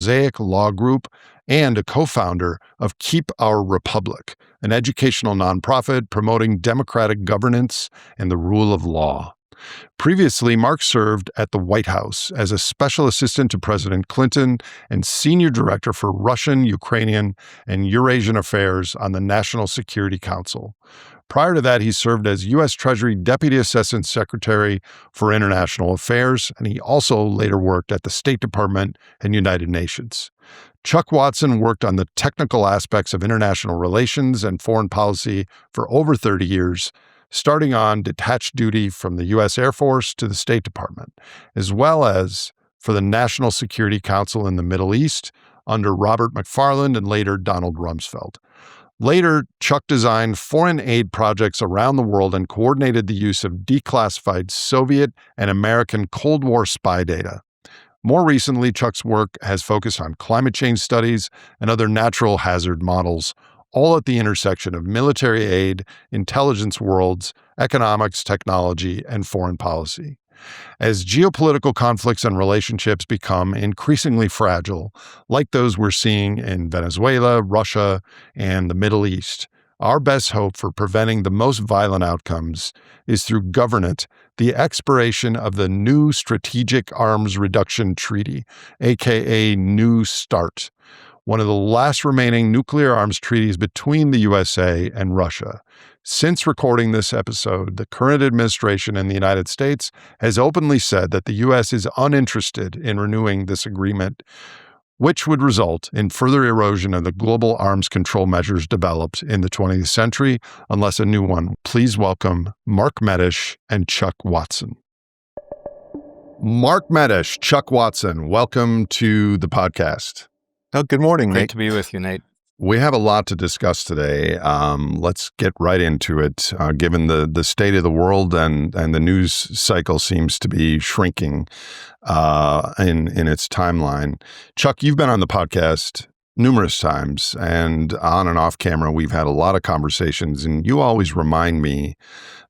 Mosaic Law Group and a co-founder of Keep Our Republic, an educational nonprofit promoting democratic governance and the rule of law. Previously, Mark served at the White House as a special assistant to President Clinton and senior director for Russian, Ukrainian, and Eurasian affairs on the National Security Council. Prior to that, he served as U.S. Treasury Deputy Assistant Secretary for International Affairs, and he also later worked at the State Department and United Nations. Chuck Watson worked on the technical aspects of international relations and foreign policy for over 30 years, starting on detached duty from the U.S. Air Force to the State Department, as well as for the National Security Council in the Middle East under Robert McFarland and later Donald Rumsfeld. Later, Chuck designed foreign aid projects around the world and coordinated the use of declassified Soviet and American Cold War spy data. More recently, Chuck's work has focused on climate change studies and other natural hazard models, all at the intersection of military aid, intelligence worlds, economics, technology, and foreign policy. As geopolitical conflicts and relationships become increasingly fragile, like those we're seeing in Venezuela, Russia, and the Middle East, our best hope for preventing the most violent outcomes is through governance, the expiration of the New Strategic Arms Reduction Treaty, aka New START, one of the last remaining nuclear arms treaties between the USA and Russia. Since recording this episode, the current administration in the United States has openly said that the U.S. is uninterested in renewing this agreement, which would result in further erosion of the global arms control measures developed in the 20th century unless a new one. Please welcome Mark Medish and Chuck Watson. Mark Medish, Chuck Watson, welcome to the podcast. Oh, good morning, Nate. Great to be with you, Nate. We have a lot to discuss today. Let's get right into it. Given the state of the world and the news cycle seems to be shrinking in its timeline. Chuck, you've been on the podcast numerous times, and on and off camera, we've had a lot of conversations, and you always remind me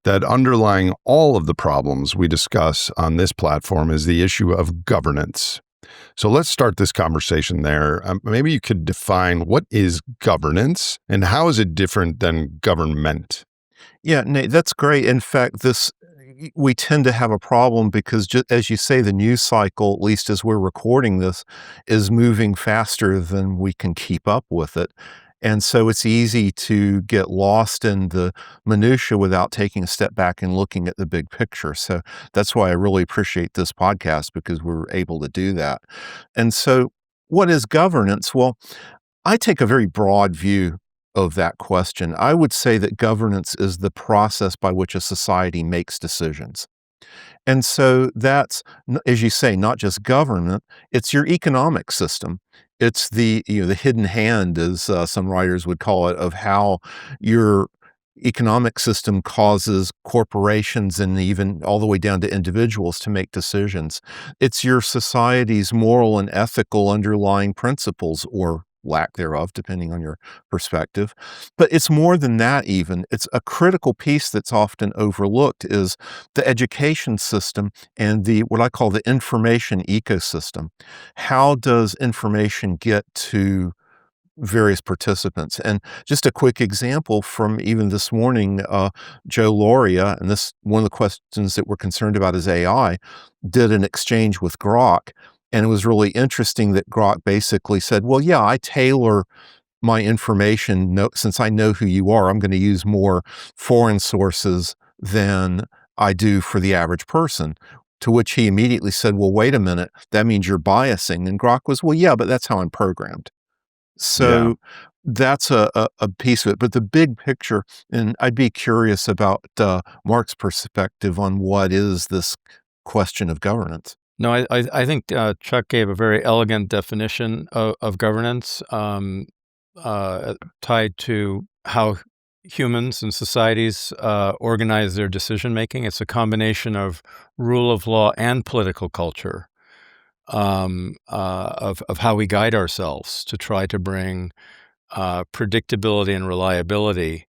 that underlying all of the problems we discuss on this platform is the issue of governance. So let's start this conversation there. Maybe you could define what is governance and how is it different than government? Yeah, Nate, that's great. In fact, we tend to have a problem because, just as you say, the news cycle, at least as we're recording this, is moving faster than we can keep up with it. And so it's easy to get lost in the minutia without taking a step back and looking at the big picture. So that's why I really appreciate this podcast, because we're able to do that. And so what is governance? Well, I take a very broad view of that question. I would say that governance is the process by which a society makes decisions. And so that's, as you say, not just government, it's your economic system. It's the hidden hand, as some writers would call it, of how your economic system causes corporations and even all the way down to individuals to make decisions. It's your society's moral and ethical underlying principles, or lack thereof, depending on your perspective. But it's more than that even. It's a critical piece that's often overlooked is the education system and what I call the information ecosystem. How does information get to various participants? And just a quick example from even this morning, Joe Lauria, and this one of the questions that we're concerned about is AI, did an exchange with Grok. And it was really interesting that Grok basically said, well, yeah, I tailor my information. Since I know who you are, I'm going to use more foreign sources than I do for the average person. To which he immediately said, well, wait a minute, that means you're biasing. And Grok was, well, yeah, but that's how I'm programmed. So that's a piece of it. But the big picture, and I'd be curious about Mark's perspective on what is this question of governance. No, I think Chuck gave a very elegant definition of governance tied to how humans and societies organize their decision making. It's a combination of rule of law and political culture, of how we guide ourselves to try to bring predictability and reliability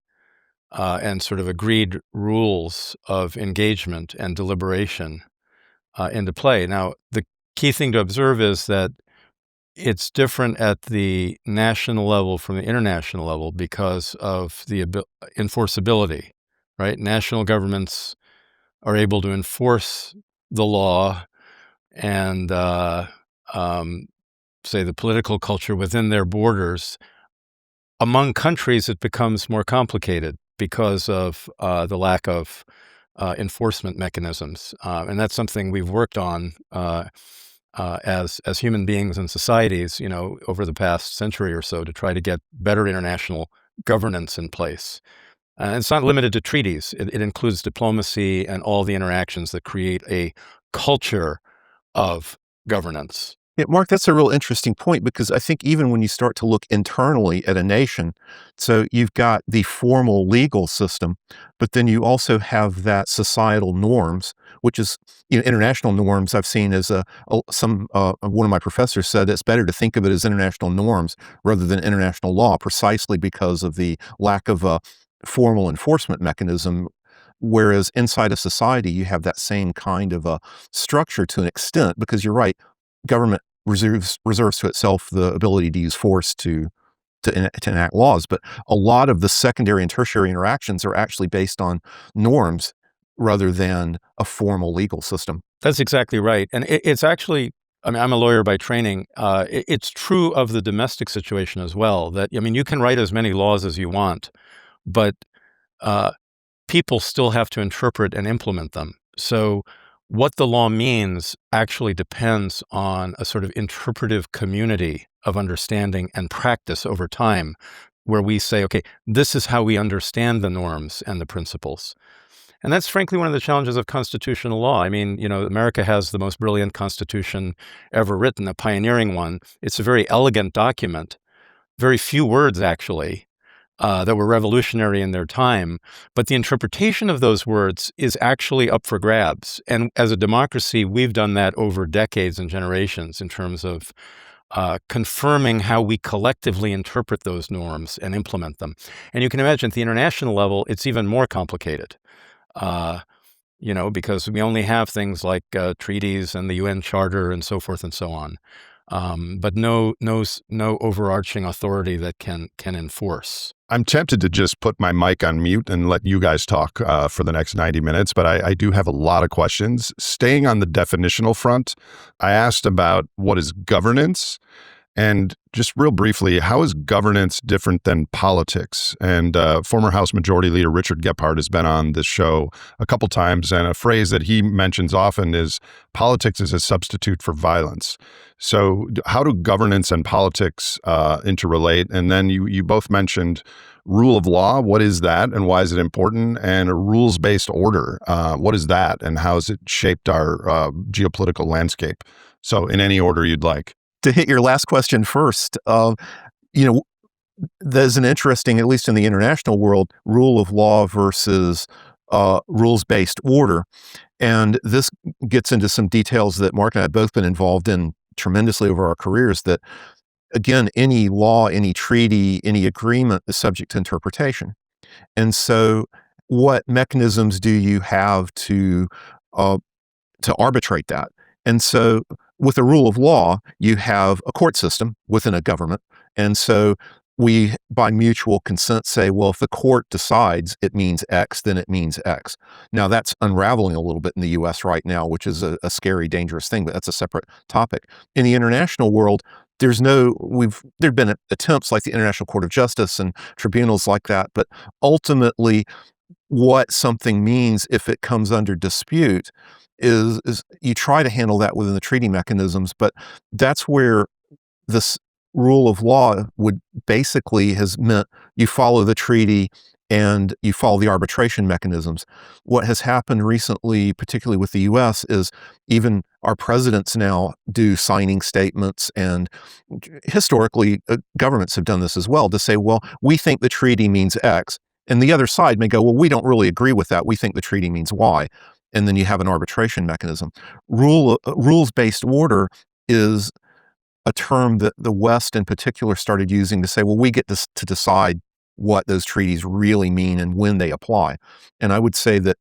and sort of agreed rules of engagement and deliberation into play. Now, the key thing to observe is that it's different at the national level from the international level because of the enforceability, right? National governments are able to enforce the law and, um, say, the political culture within their borders. Among countries, it becomes more complicated because of the lack of enforcement mechanisms, and that's something we've worked on as human beings and societies, over the past century or so, to try to get better international governance in place. And it's not limited to treaties; it includes diplomacy and all the interactions that create a culture of governance. Yeah, Mark, that's a real interesting point because I think even when you start to look internally at a nation, so you've got the formal legal system, but then you also have that societal norms, which is international norms. I've seen as one of my professors said it's better to think of it as international norms rather than international law, precisely because of the lack of a formal enforcement mechanism. Whereas inside a society, you have that same kind of a structure to an extent, because you're right, government reserves to itself the ability to use force to enact laws, but a lot of the secondary and tertiary interactions are actually based on norms rather than a formal legal system. That's exactly right, and it's actually. I mean, I'm a lawyer by training. It's true of the domestic situation as well. That I mean, you can write as many laws as you want, but uh, people still have to interpret and implement them. So what the law means actually depends on a sort of interpretive community of understanding and practice over time, where we say, okay, this is how we understand the norms and the principles. And that's frankly one of the challenges of constitutional law. I mean, America has the most brilliant constitution ever written, a pioneering one. It's a very elegant document, very few words actually, that were revolutionary in their time, but the interpretation of those words is actually up for grabs. And as a democracy, we've done that over decades and generations in terms of confirming how we collectively interpret those norms and implement them. And you can imagine at the international level, it's even more complicated. Uh, because we only have things like treaties and the UN Charter and so forth and so on, but no overarching authority that can enforce. I'm tempted to just put my mic on mute and let you guys talk for the next 90 minutes, but I do have a lot of questions. Staying on the definitional front, I asked about what is governance. And just real briefly, how is governance different than politics? And former House Majority Leader Richard Gephardt has been on this show a couple times, and a phrase that he mentions often is politics is a substitute for violence. So how do governance and politics interrelate? And then you both mentioned rule of law. What is that, and why is it important? And a rules-based order. What is that, and how has it shaped our geopolitical landscape? So in any order you'd like. To hit your last question first, you know, there's an interesting, at least in the international world, rule of law versus rules-based order. And this gets into some details that Mark and I have both been involved in tremendously over our careers, that, again, any law, any treaty, any agreement is subject to interpretation. And so what mechanisms do you have to arbitrate that? And so with a rule of law, you have a court system within a government. And so we, by mutual consent, say, well, if the court decides it means X, then it means X. Now, that's unraveling a little bit in the US right now, which is a scary, dangerous thing, but that's a separate topic. In the international world, there've been attempts like the International Court of Justice and tribunals like that, but ultimately, what something means if it comes under dispute is you try to handle that within the treaty mechanisms, but that's where this rule of law would basically has meant you follow the treaty and you follow the arbitration mechanisms. What has happened recently, particularly with the US, is even our presidents now do signing statements, and historically, governments have done this as well, to say, well, we think the treaty means X. And the other side may go, well, we don't really agree with that. We think the treaty means Y. And then you have an arbitration mechanism. Rules-based order is a term that the West in particular started using to say, well, we get to decide what those treaties really mean and when they apply. And I would say that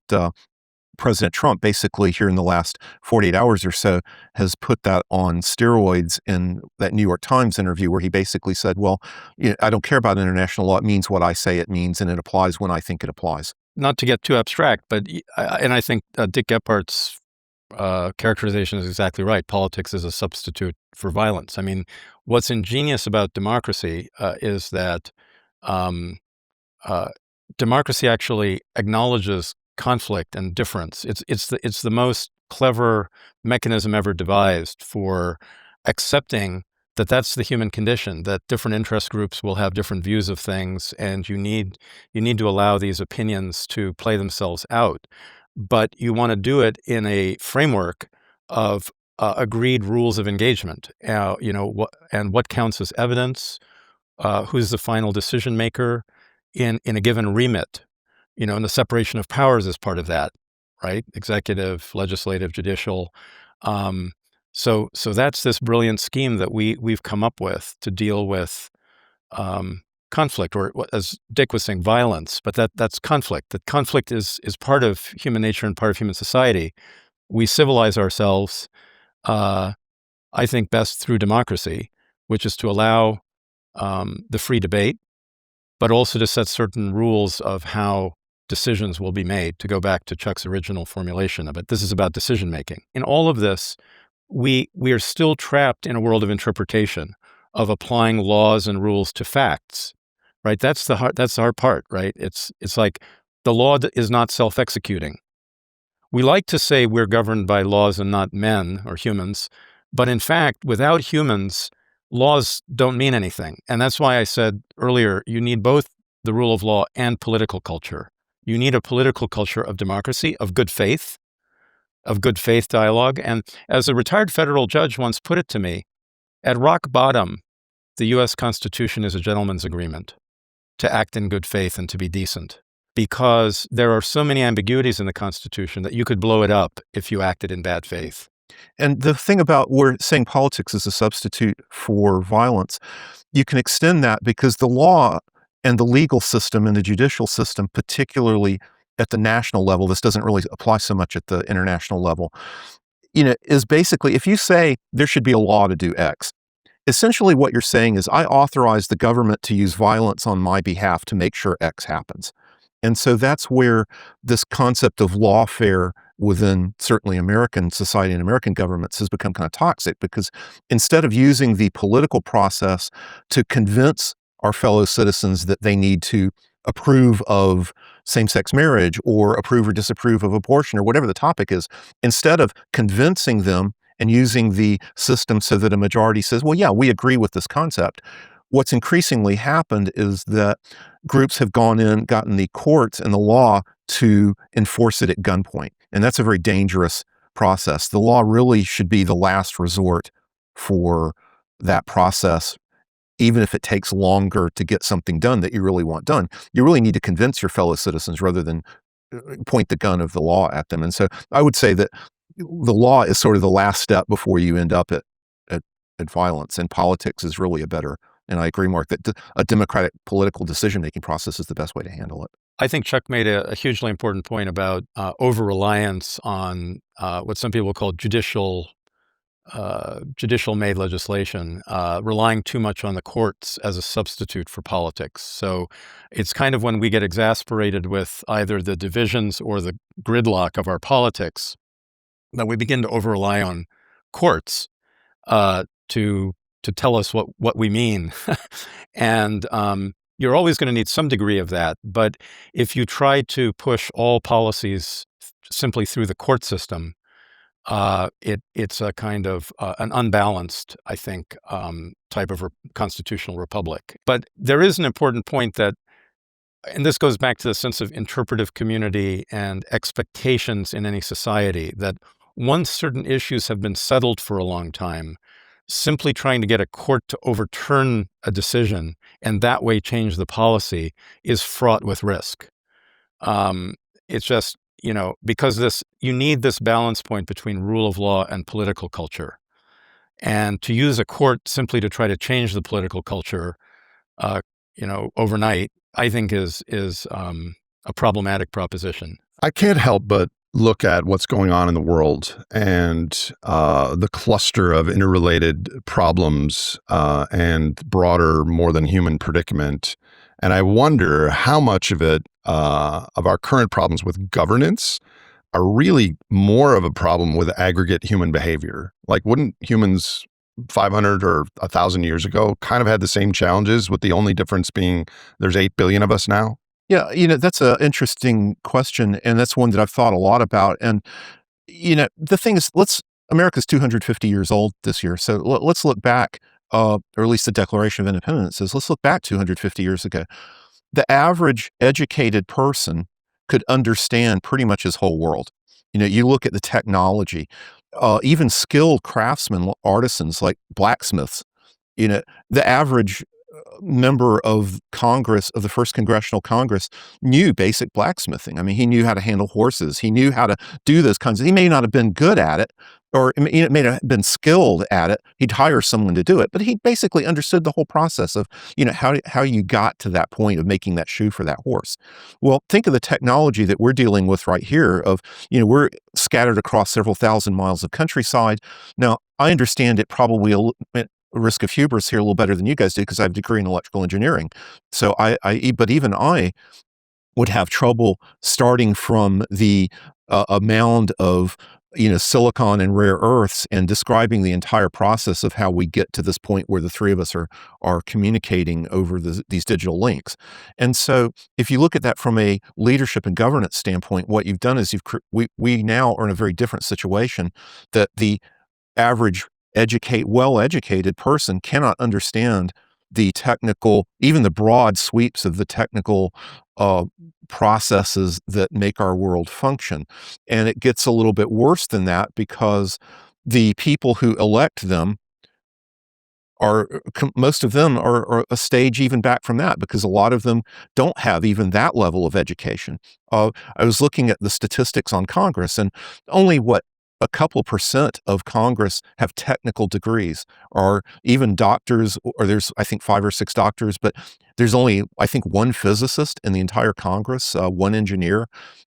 President Trump basically here in the last 48 hours or so has put that on steroids in that New York Times interview where he basically said, well, I don't care about international law. It means what I say it means, and it applies when I think it applies. Not to get too abstract, but I think Dick Gephardt's characterization is exactly right. Politics is a substitute for violence. I mean, what's ingenious about democracy is that um, democracy actually acknowledges conflict and difference. It's the most clever mechanism ever devised for accepting that that's the human condition, that different interest groups will have different views of things, and you need to allow these opinions to play themselves out. But you want to do it in a framework of agreed rules of engagement. What counts as evidence, who's the final decision maker in a given remit, and the separation of powers is part of that, right? Executive, legislative, judicial. Um, so that's this brilliant scheme that we've come up with to deal with conflict, or as Dick was saying, violence. But that's conflict. That conflict is part of human nature and part of human society. We civilize ourselves, I think, best through democracy, which is to allow the free debate, but also to set certain rules of how decisions will be made, to go back to Chuck's original formulation of it. This is about decision making. In all of this, we are still trapped in a world of interpretation, of applying laws and rules to facts, right? That's the hard part, right? It's like the law is not self-executing. We like to say we're governed by laws and not men or humans, but in fact, without humans, laws don't mean anything. And that's why I said earlier, you need both the rule of law and political culture. You need a political culture of democracy, of good faith dialogue. And as a retired federal judge once put it to me, at rock bottom, the U.S. Constitution is a gentleman's agreement to act in good faith and to be decent, because there are so many ambiguities in the Constitution that you could blow it up if you acted in bad faith. And the thing about we're saying politics is a substitute for violence, you can extend that because the law and the legal system and the judicial system, particularly at the national level, this doesn't really apply so much at the international level, is basically, if you say there should be a law to do X, essentially what you're saying is I authorize the government to use violence on my behalf to make sure X happens. And so that's where this concept of lawfare within certainly American society and American governments has become kind of toxic, because instead of using the political process to convince our fellow citizens that they need to approve of same-sex marriage or approve or disapprove of abortion or whatever the topic is, instead of convincing them and using the system so that a majority says, well, yeah, we agree with this concept, what's increasingly happened is that groups have gotten the courts and the law to enforce it at gunpoint. And that's a very dangerous process. The law really should be the last resort for that process. Even if it takes longer to get something done that you really want done, you really need to convince your fellow citizens rather than point the gun of the law at them. And so I would say that the law is sort of the last step before you end up at violence, and politics is really a better. And I agree, Mark, that a democratic political decision-making process is the best way to handle it. I think Chuck made a hugely important point about over-reliance on what some people call judicial-made legislation, relying too much on the courts as a substitute for politics. So it's kind of when we get exasperated with either the divisions or the gridlock of our politics that we begin to over-rely on courts to tell us what we mean. And you're always going to need some degree of that. But if you try to push all policies simply through the court system, it's a kind of an unbalanced, I think, type of constitutional republic. But there is an important point that, and this goes back to the sense of interpretive community and expectations in any society, that once certain issues have been settled for a long time, simply trying to get a court to overturn a decision and that way change the policy is fraught with risk. It's just, because you need this balance point between rule of law and political culture. And to use a court simply to try to change the political culture, overnight, I think is a problematic proposition. I can't help but look at what's going on in the world and the cluster of interrelated problems and broader, more than human predicament. And I wonder how much of it, of our current problems with governance, are really more of a problem with aggregate human behavior. Like, wouldn't humans 500 or 1,000 years ago kind of had the same challenges, with the only difference being there's 8 billion of us now? Yeah, that's an interesting question, and that's one that I've thought a lot about. And the thing is, America's 250 years old this year, so let's look back, or at least the Declaration of Independence says, let's look back 250 years ago. The average educated person could understand pretty much his whole world. You look at the technology, even skilled craftsmen, artisans like blacksmiths. The average member of Congress, of the first Congressional Congress, knew basic blacksmithing. I mean, he knew how to handle horses. He knew how to do those kinds of. He may not have been good at it, or it may not have been skilled at it. He'd hire someone to do it, but he basically understood the whole process of, how you got to that point of making that shoe for that horse. Well, think of the technology that we're dealing with right here. Of we're scattered across several thousand miles of countryside. Now, I understand it probably risk of hubris here a little better than you guys do, because I have a degree in electrical engineering. So but even I would have trouble starting from a mound of silicon and rare earths and describing the entire process of how we get to this point where the three of us are communicating over these digital links. And so, if you look at that from a leadership and governance standpoint, what you've done is we now are in a very different situation, that the average well-educated person cannot understand the technical, even the broad sweeps of the technical processes that make our world function. And it gets a little bit worse than that, because the people who elect them most of them are a stage even back from that, because a lot of them don't have even that level of education. I was looking at the statistics on Congress, and only a couple percent of Congress have technical degrees, or even doctors, or there's, I think, 5 or 6 doctors, but there's only, I think, one physicist in the entire Congress, one engineer.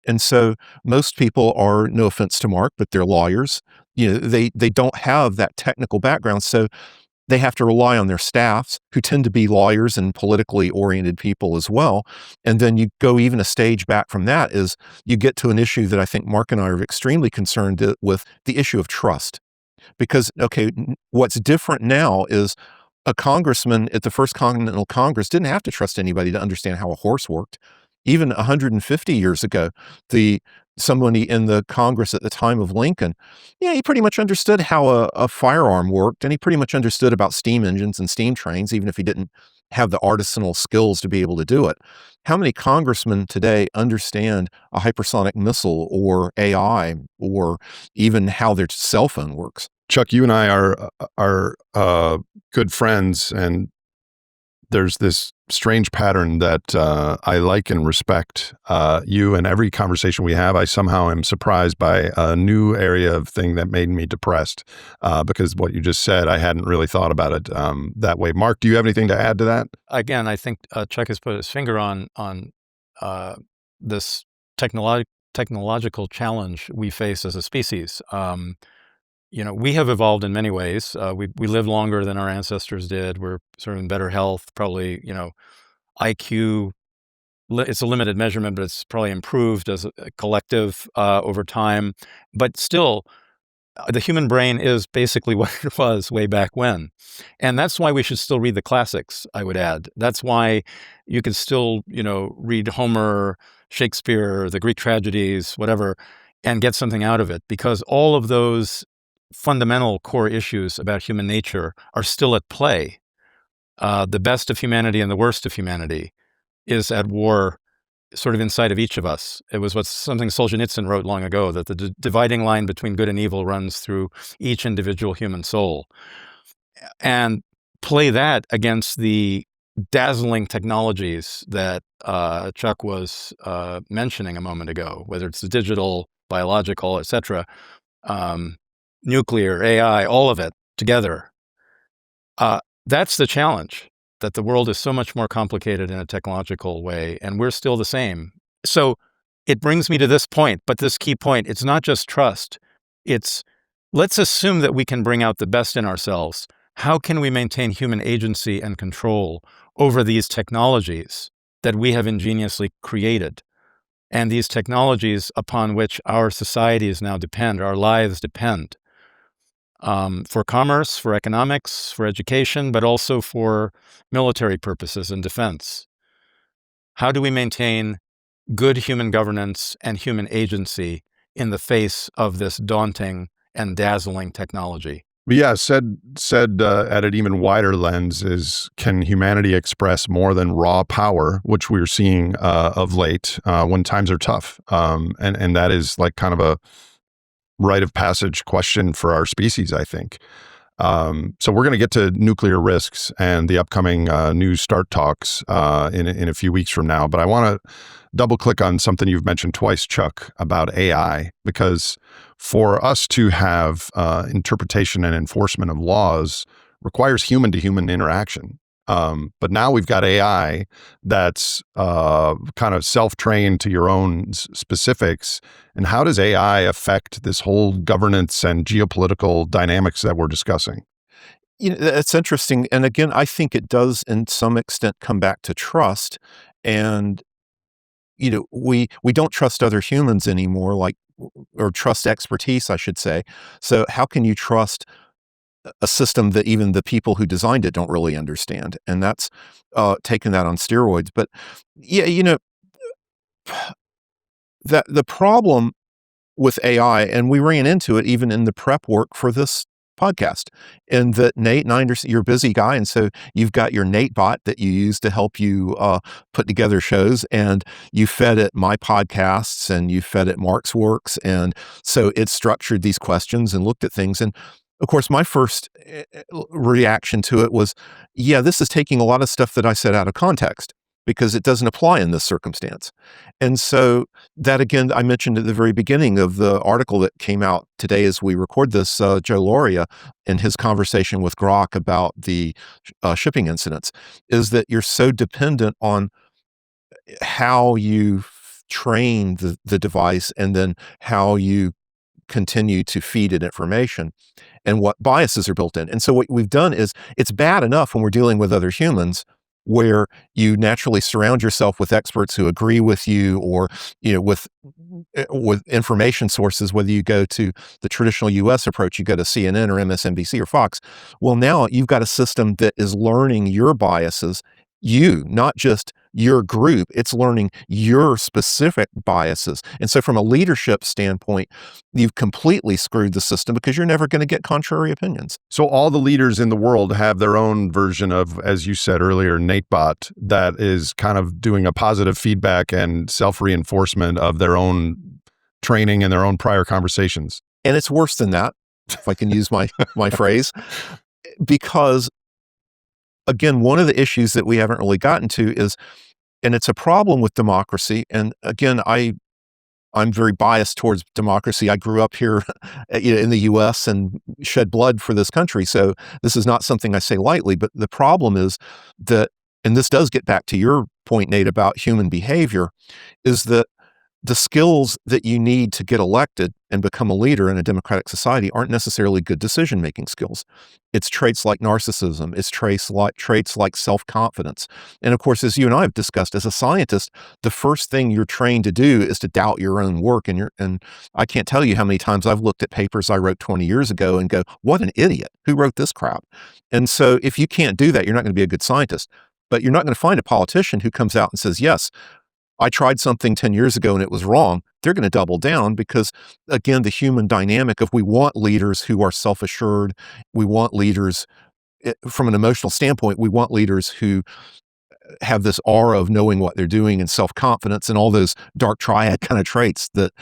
And so most people are, no offense to Mark, but they're lawyers. They don't have that technical background. So they have to rely on their staffs, who tend to be lawyers and politically oriented people as well. And then you go even a stage back from that, is you get to an issue that I think Mark and I are extremely concerned with, the issue of trust. Because, okay, what's different now is a congressman at the First Continental Congress didn't have to trust anybody to understand how a horse worked. Even 150 years ago, somebody in the Congress at the time of Lincoln, yeah, he pretty much understood how a firearm worked, and he pretty much understood about steam engines and steam trains, even if he didn't have the artisanal skills to be able to do it. How many congressmen today understand a hypersonic missile, or AI, or even how their cell phone works? Chuck, you and I are good friends, and there's this strange pattern that I like and respect. You, and every conversation we have, I somehow am surprised by a new area of thing that made me depressed, because what you just said, I hadn't really thought about it that way. Mark, do you have anything to add to that? Again, I think Chuck has put his finger on this technological challenge we face as a species. We have evolved in many ways. We live longer than our ancestors did. We're sort of in better health, probably, IQ, it's a limited measurement, but it's probably improved as a collective over time. But still, the human brain is basically what it was way back when. And that's why we should still read the classics, I would add. That's why you can still, read Homer, Shakespeare, the Greek tragedies, whatever, and get something out of it, because all of those fundamental core issues about human nature are still at play. The best of humanity and the worst of humanity is at war, sort of inside of each of us. It was something Solzhenitsyn wrote long ago, that the dividing line between good and evil runs through each individual human soul. And play that against the dazzling technologies that Chuck was mentioning a moment ago, whether it's the digital, biological, etc., nuclear, AI, all of it together. That's the challenge, that the world is so much more complicated in a technological way, and we're still the same. So it brings me to this point, but this key point, it's not just trust. It's let's assume that we can bring out the best in ourselves. How can we maintain human agency and control over these technologies that we have ingeniously created? And these technologies upon which our societies now depend, our lives depend, for commerce, for economics, for education, but also for military purposes and defense. How do we maintain good human governance and human agency in the face of this daunting and dazzling technology? But yeah, said at an even wider lens is, can humanity express more than raw power, which we're seeing of late when times are tough, and that is like kind of a rite of passage question for our species, I think. So we're going to get to nuclear risks and the upcoming New START talks in a few weeks from now. But I want to double click on something you've mentioned twice, Chuck, about AI, because for us to have interpretation and enforcement of laws requires human to human interaction. But now we've got AI that's kind of self-trained to your own specifics. And how does AI affect this whole governance and geopolitical dynamics that we're discussing? That's interesting. And again, I think it does in some extent come back to trust. And, we don't trust other humans anymore, or trust expertise, I should say. So how can you trust a system that even the people who designed it don't really understand? And that's taking that on steroids. But yeah, that the problem with AI, and we ran into it even in the prep work for this podcast, and that Nate and I understand you're a busy guy, and so you've got your Nate bot that you use to help you put together shows, and you fed it my podcasts, and you fed it Mark's works, and so it structured these questions and looked at things. And of course, my first reaction to it was, yeah, this is taking a lot of stuff that I said out of context because it doesn't apply in this circumstance. And so that, again, I mentioned at the very beginning of the article that came out today as we record this, Joe Lauria, in his conversation with Grok about the shipping incidents, is that you're so dependent on how you train the device and then how you continue to feed it information and what biases are built in. And so what we've done is, it's bad enough when we're dealing with other humans where you naturally surround yourself with experts who agree with you, or with information sources, whether you go to the traditional US approach, you go to CNN or MSNBC or Fox. Well, now you've got a system that is learning your biases, not just your group, it's learning your specific biases. And so from a leadership standpoint, you've completely screwed the system because you're never going to get contrary opinions. So all the leaders in the world have their own version of, as you said earlier, NateBot, that is kind of doing a positive feedback and self-reinforcement of their own training and their own prior conversations. And it's worse than that, if I can use my phrase, because again, one of the issues that we haven't really gotten to is, and it's a problem with democracy. And again, I'm very biased towards democracy. I grew up here in the US and shed blood for this country. So this is not something I say lightly, but the problem is that, and this does get back to your point, Nate, about human behavior, is that the skills that you need to get elected and become a leader in a democratic society aren't necessarily good decision-making skills. It's traits like narcissism. It's traits like self-confidence. And of course, as you and I have discussed, as a scientist, the first thing you're trained to do is to doubt your own work. And I can't tell you how many times I've looked at papers I wrote 20 years ago and go, what an idiot. Who wrote this crap? And so if you can't do that, you're not going to be a good scientist. But you're not going to find a politician who comes out and says, yes, I tried something 10 years ago and it was wrong. They're going to double down because, again, the human dynamic of, we want leaders who are self-assured. We want leaders, from an emotional standpoint, we want leaders who have this aura of knowing what they're doing and self-confidence and all those dark triad kind of traits that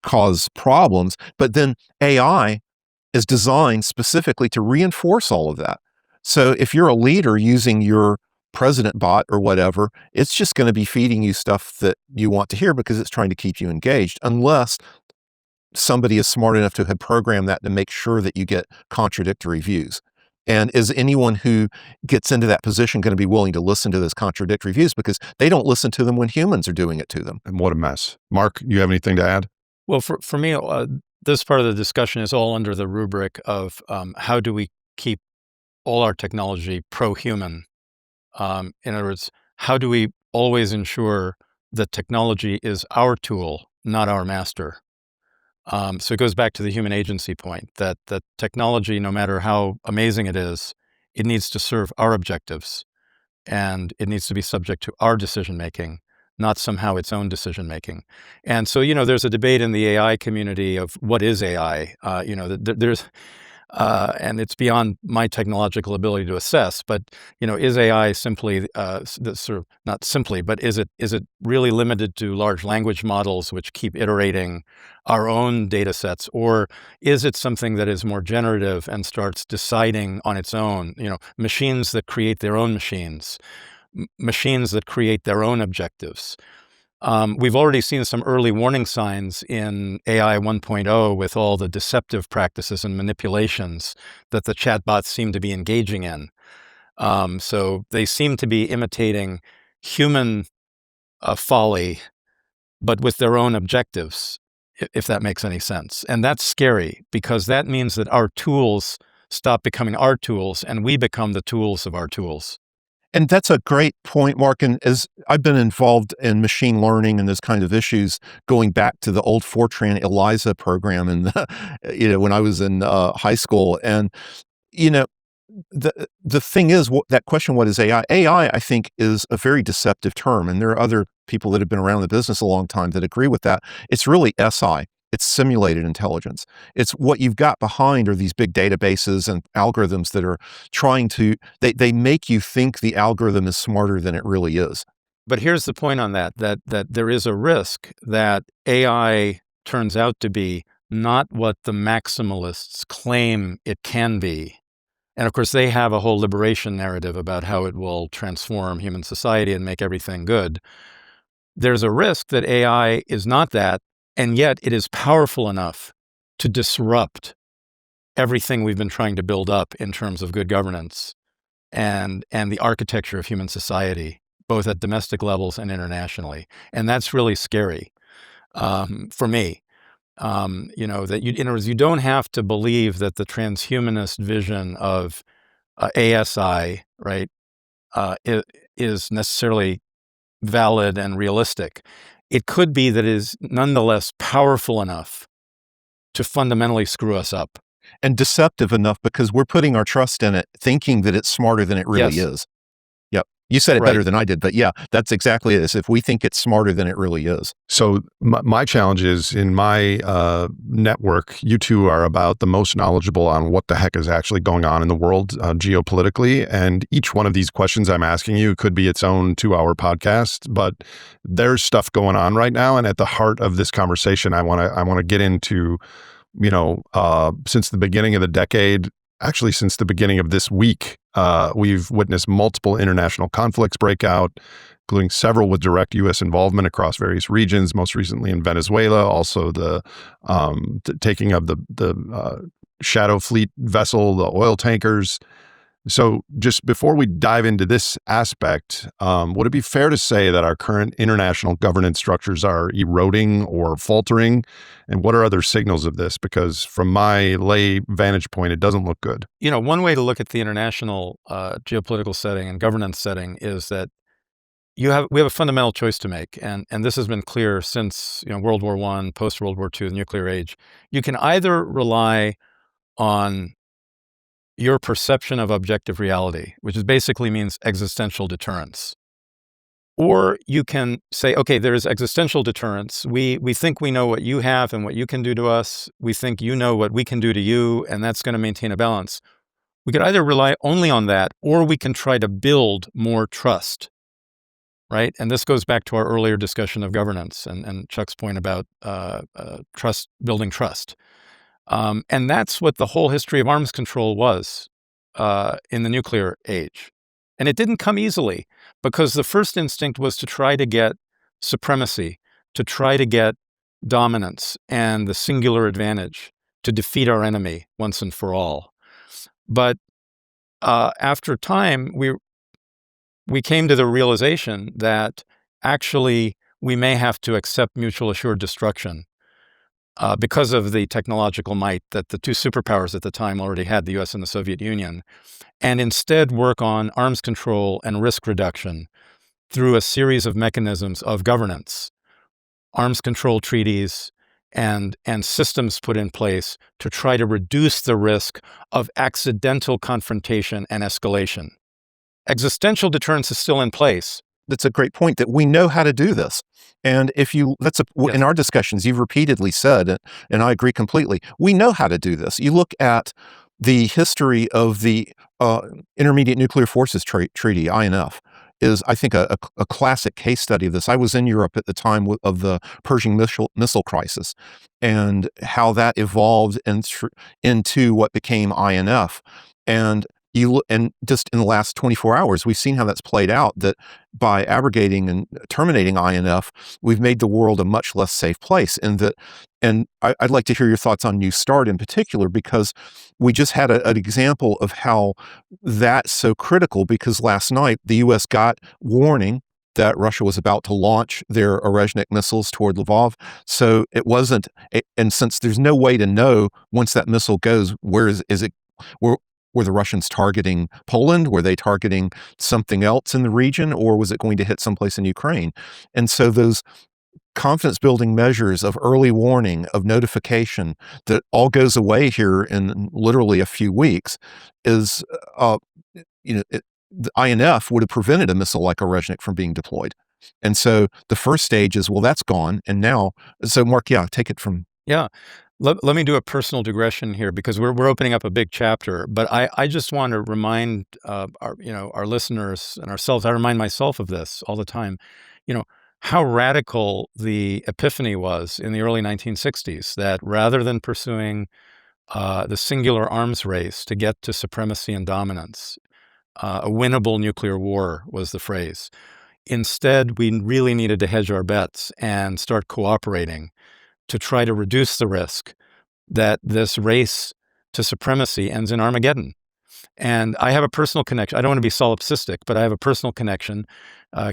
cause problems. But then AI is designed specifically to reinforce all of that. So if you're a leader using your president bot or whatever, it's just going to be feeding you stuff that you want to hear because it's trying to keep you engaged, unless somebody is smart enough to have programmed that to make sure that you get contradictory views. And is anyone who gets into that position going to be willing to listen to those contradictory views because they don't listen to them when humans are doing it to them? And what a mess. Mark, you have anything to add? Well, for me, this part of the discussion is all under the rubric of how do we keep all our technology pro-human? In other words, how do we always ensure that technology is our tool, not our master? So it goes back to the human agency point that technology, no matter how amazing it needs to serve our objectives, and it needs to be subject to our decision making, not somehow its own decision making. And so, there's a debate in the AI community of what is AI. There's and it's beyond my technological ability to assess. But is AI simply sort of not simply, but is it really limited to large language models which keep iterating our own data sets, or is it something that is more generative and starts deciding on its own? Machines that create their own machines, machines that create their own objectives. We've already seen some early warning signs in AI 1.0 with all the deceptive practices and manipulations that the chatbots seem to be engaging in. So they seem to be imitating human folly, but with their own objectives, if that makes any sense. And that's scary because that means that our tools stop becoming our tools and we become the tools of our tools. And that's a great point, Mark. And as I've been involved in machine learning and those kind of issues, going back to the old Fortran ELIZA program, and when I was in high school, and you know, the thing is, that question, what is AI? AI, I think, is a very deceptive term, and there are other people that have been around the business a long time that agree with that. It's really SI. It's simulated intelligence. It's what you've got behind are these big databases and algorithms that are trying to, they make you think the algorithm is smarter than it really is. But here's the point on that there is a risk that AI turns out to be not what the maximalists claim it can be. And of course, they have a whole liberation narrative about how it will transform human society and make everything good. There's a risk that AI is not that, and yet it is powerful enough to disrupt everything we've been trying to build up in terms of good governance and the architecture of human society, both at domestic levels and internationally. And that's really scary for me. That in other words, you don't have to believe that the transhumanist vision of ASI, right, is necessarily valid and realistic. It could be that it is nonetheless powerful enough to fundamentally screw us up. And deceptive enough because we're putting our trust in it, thinking that it's smarter than it really Yes. is. Yep. You said it Right. better than I did, but yeah, that's exactly it. Is if we think it's smarter than it really is. So my challenge is in my network, you two are about the most knowledgeable on what the heck is actually going on in the world geopolitically. And each one of these questions I'm asking you could be its own 2-hour podcast, but there's stuff going on right now. And at the heart of this conversation, I want to get into, since the beginning of the decade, actually since the beginning of this week, we've witnessed multiple international conflicts break out, including several with direct U.S. involvement across various regions, most recently in Venezuela, also the taking of the Shadow Fleet vessel, the oil tankers. So just before we dive into this aspect, would it be fair to say that our current international governance structures are eroding or faltering? And what are other signals of this? Because from my lay vantage point, it doesn't look good. One way to look at the international geopolitical setting and governance setting is that we have a fundamental choice to make, and this has been clear since World War I, post World War II, the nuclear age. You can either rely on your perception of objective reality, which basically means existential deterrence. Or you can say, okay, there is existential deterrence. We think we know what you have and what you can do to us. We think you know what we can do to you, and that's going to maintain a balance. We could either rely only on that, or we can try to build more trust, right? And this goes back to our earlier discussion of governance and Chuck's point about trust, building trust. And that's what the whole history of arms control was in the nuclear age. And it didn't come easily because the first instinct was to try to get supremacy, to try to get dominance and the singular advantage, to defeat our enemy once and for all. But after time, we came to the realization that actually we may have to accept mutual assured destruction because of the technological might that the two superpowers at the time already had, the US and the Soviet Union, and instead work on arms control and risk reduction through a series of mechanisms of governance, arms control treaties, and systems put in place to try to reduce the risk of accidental confrontation and escalation. Existential deterrence is still in place. That's a great point, that we know how to do this. And if you, Yes. in our discussions, you've repeatedly said, and I agree completely, we know how to do this. You look at the history of the Intermediate Nuclear Forces Treaty, INF, is, I think, a classic case study of this. I was in Europe at the time of the Persian missile crisis, and how that evolved into what became INF. And and just in the last 24 hours, we've seen how that's played out, that by abrogating and terminating INF, we've made the world a much less safe place. And I'd like to hear your thoughts on New START in particular, because we just had an example of how that's so critical, because last night the U.S. got warning that Russia was about to launch their Orezhnik missiles toward Lvov. So it wasn't, and since there's no way to know once that missile goes, where is it, were the Russians targeting Poland? Were they targeting something else in the region? Or was it going to hit someplace in Ukraine? And so those confidence building measures of early warning, of notification, that all goes away here in literally a few weeks, is, the INF would have prevented a missile like Orezhnik from being deployed. And so the first stage is, well, that's gone. And now, so Mark, take it from. Yeah. Let me do a personal digression here, because we're opening up a big chapter. But I just want to remind our listeners and ourselves. I remind myself of this all the time. How radical the epiphany was in the early 1960s. That rather than pursuing the singular arms race to get to supremacy and dominance, a winnable nuclear war was the phrase. Instead, we really needed to hedge our bets and start cooperating to try to reduce the risk that this race to supremacy ends in Armageddon. And I have a personal connection. I don't want to be solipsistic, but I have a personal connection.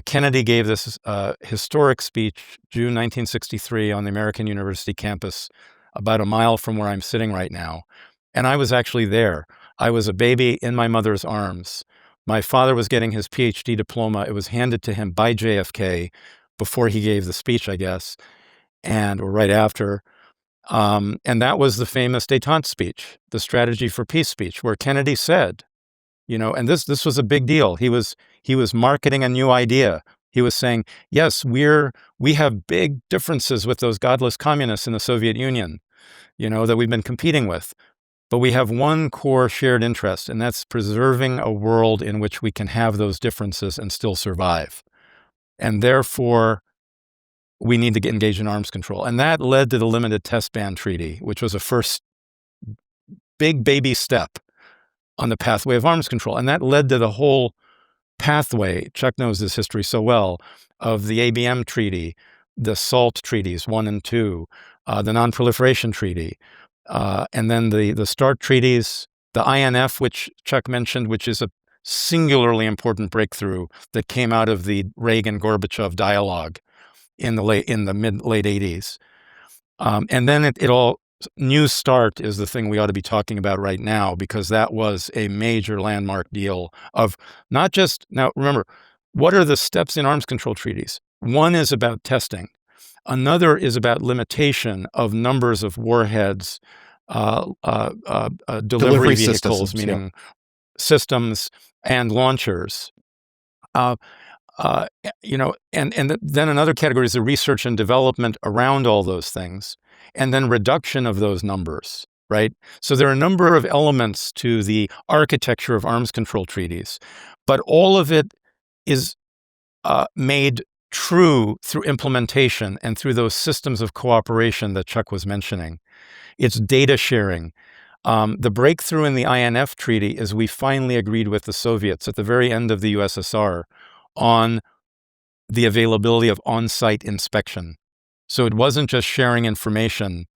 Kennedy gave this historic speech, June 1963, on the American University campus, about a mile from where I'm sitting right now. And I was actually there. I was a baby in my mother's arms. My father was getting his PhD diploma. It was handed to him by JFK before he gave the speech, I guess, or right after. And that was the famous détente speech, the strategy for peace speech, where Kennedy said, and this was a big deal. He was marketing a new idea. He was saying, yes, we have big differences with those godless communists in the Soviet Union, that we've been competing with. But we have one core shared interest, and that's preserving a world in which we can have those differences and still survive. And therefore, we need to get engaged in arms control. And that led to the Limited Test Ban Treaty, which was a first big baby step on the pathway of arms control. And that led to the whole pathway, Chuck knows this history so well, of the ABM Treaty, the SALT treaties 1 and 2, the Non-Proliferation Treaty, and then the START treaties, the INF, which Chuck mentioned, which is a singularly important breakthrough that came out of the Reagan-Gorbachev dialogue in the late 80s. And then it all, New START is the thing we ought to be talking about right now, because that was a major landmark deal of not just, now remember, what are the steps in arms control treaties? One is about testing. Another is about limitation of numbers of warheads, delivery vehicles, systems, meaning systems and launchers. And then another category is the research and development around all those things, and then reduction of those numbers, right? So there are a number of elements to the architecture of arms control treaties, but all of it is made true through implementation and through those systems of cooperation that Chuck was mentioning. It's data sharing. The breakthrough in the INF Treaty is we finally agreed with the Soviets at the very end of the USSR on the availability of on-site inspection. So it wasn't just sharing information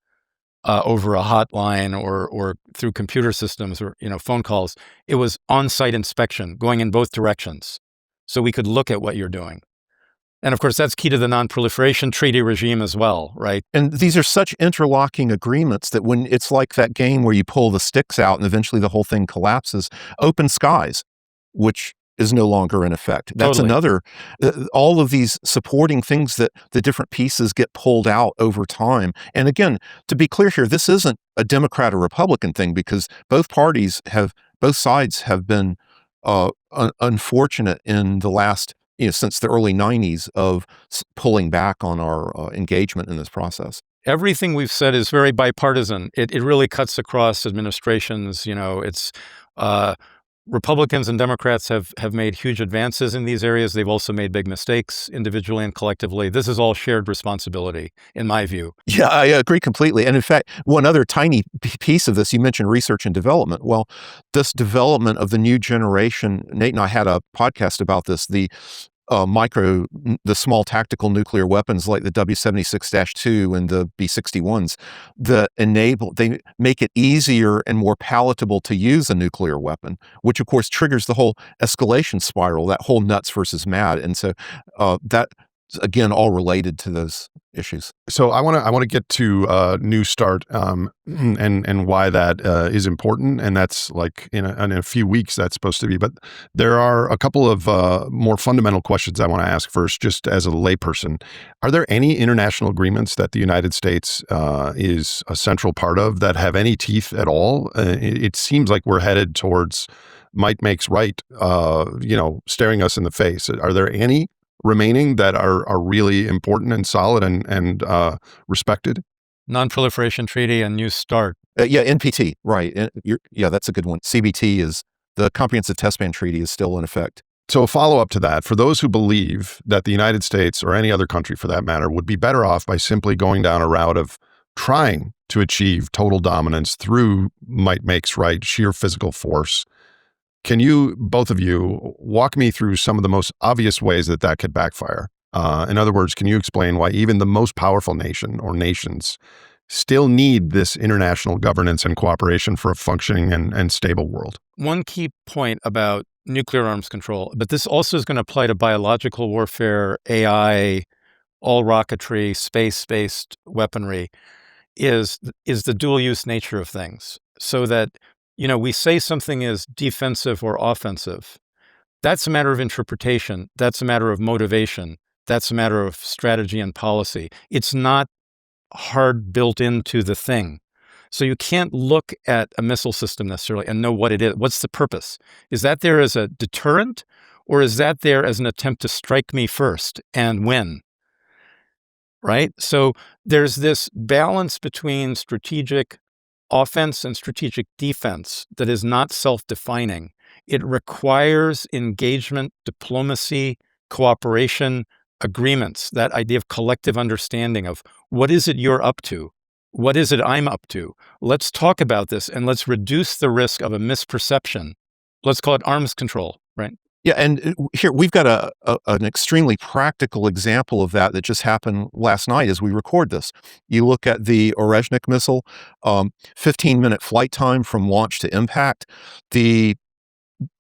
over a hotline or through computer systems or phone calls. It was on-site inspection going in both directions, so we could look at what you're doing. And of course, that's key to the non-proliferation treaty regime as well, right? And these are such interlocking agreements that when it's like that game where you pull the sticks out and eventually the whole thing collapses, open skies, which is no longer in effect. That's Totally. another, all of these supporting things that the different pieces get pulled out over time. And again, to be clear here, this isn't a Democrat or Republican thing because both sides have been unfortunate in the last, since the early 90s of pulling back on our engagement in this process. Everything we've said is very bipartisan. It really cuts across administrations. It's Republicans and Democrats have made huge advances in these areas. They've also made big mistakes individually and collectively. This is all shared responsibility, in my view. Yeah, I agree completely. And in fact, one other tiny piece of this, you mentioned research and development. Well, this development of the new generation, Nate and I had a podcast about this, the small tactical nuclear weapons like the W76-2 and the B61s they make it easier and more palatable to use a nuclear weapon, which of course triggers the whole escalation spiral, that whole nuts versus mad. And so that, again, all related to those issues. So I want to get to New START and why that is important, and that's like in a few weeks that's supposed to be. But there are a couple of more fundamental questions I want to ask first, just as a layperson. Are there any international agreements that the United States is a central part of that have any teeth at all? It seems like we're headed towards might makes right, staring us in the face. Are there any remaining that are really important and solid and respected? Non-proliferation treaty and New START. Yeah, NPT, right. Yeah, that's a good one. CBT is the Comprehensive Test Ban Treaty is still in effect. So a follow-up to that, for those who believe that the United States, or any other country for that matter, would be better off by simply going down a route of trying to achieve total dominance through might makes right, sheer physical force, can you, both of you, walk me through some of the most obvious ways that could backfire? In other words, can you explain why even the most powerful nation or nations still need this international governance and cooperation for a functioning and stable world? One key point about nuclear arms control, but this also is going to apply to biological warfare, AI, all rocketry, space-based weaponry, is the dual-use nature of things. So that we say something is defensive or offensive. That's a matter of interpretation. That's a matter of motivation. That's a matter of strategy and policy. It's not hard built into the thing. So you can't look at a missile system necessarily and know what it is. What's the purpose? Is that there as a deterrent, or is that there as an attempt to strike me first and win? Right? So there's this balance between strategic offense and strategic defense that is not self-defining. It requires engagement, diplomacy, cooperation, agreements, that idea of collective understanding of what is it you're up to? What is it I'm up to? Let's talk about this and let's reduce the risk of a misperception. Let's call it arms control, right? Yeah, and here we've got an extremely practical example of that just happened last night as we record this. You look at the Orezhnik missile, 15-minute flight time from launch to impact. The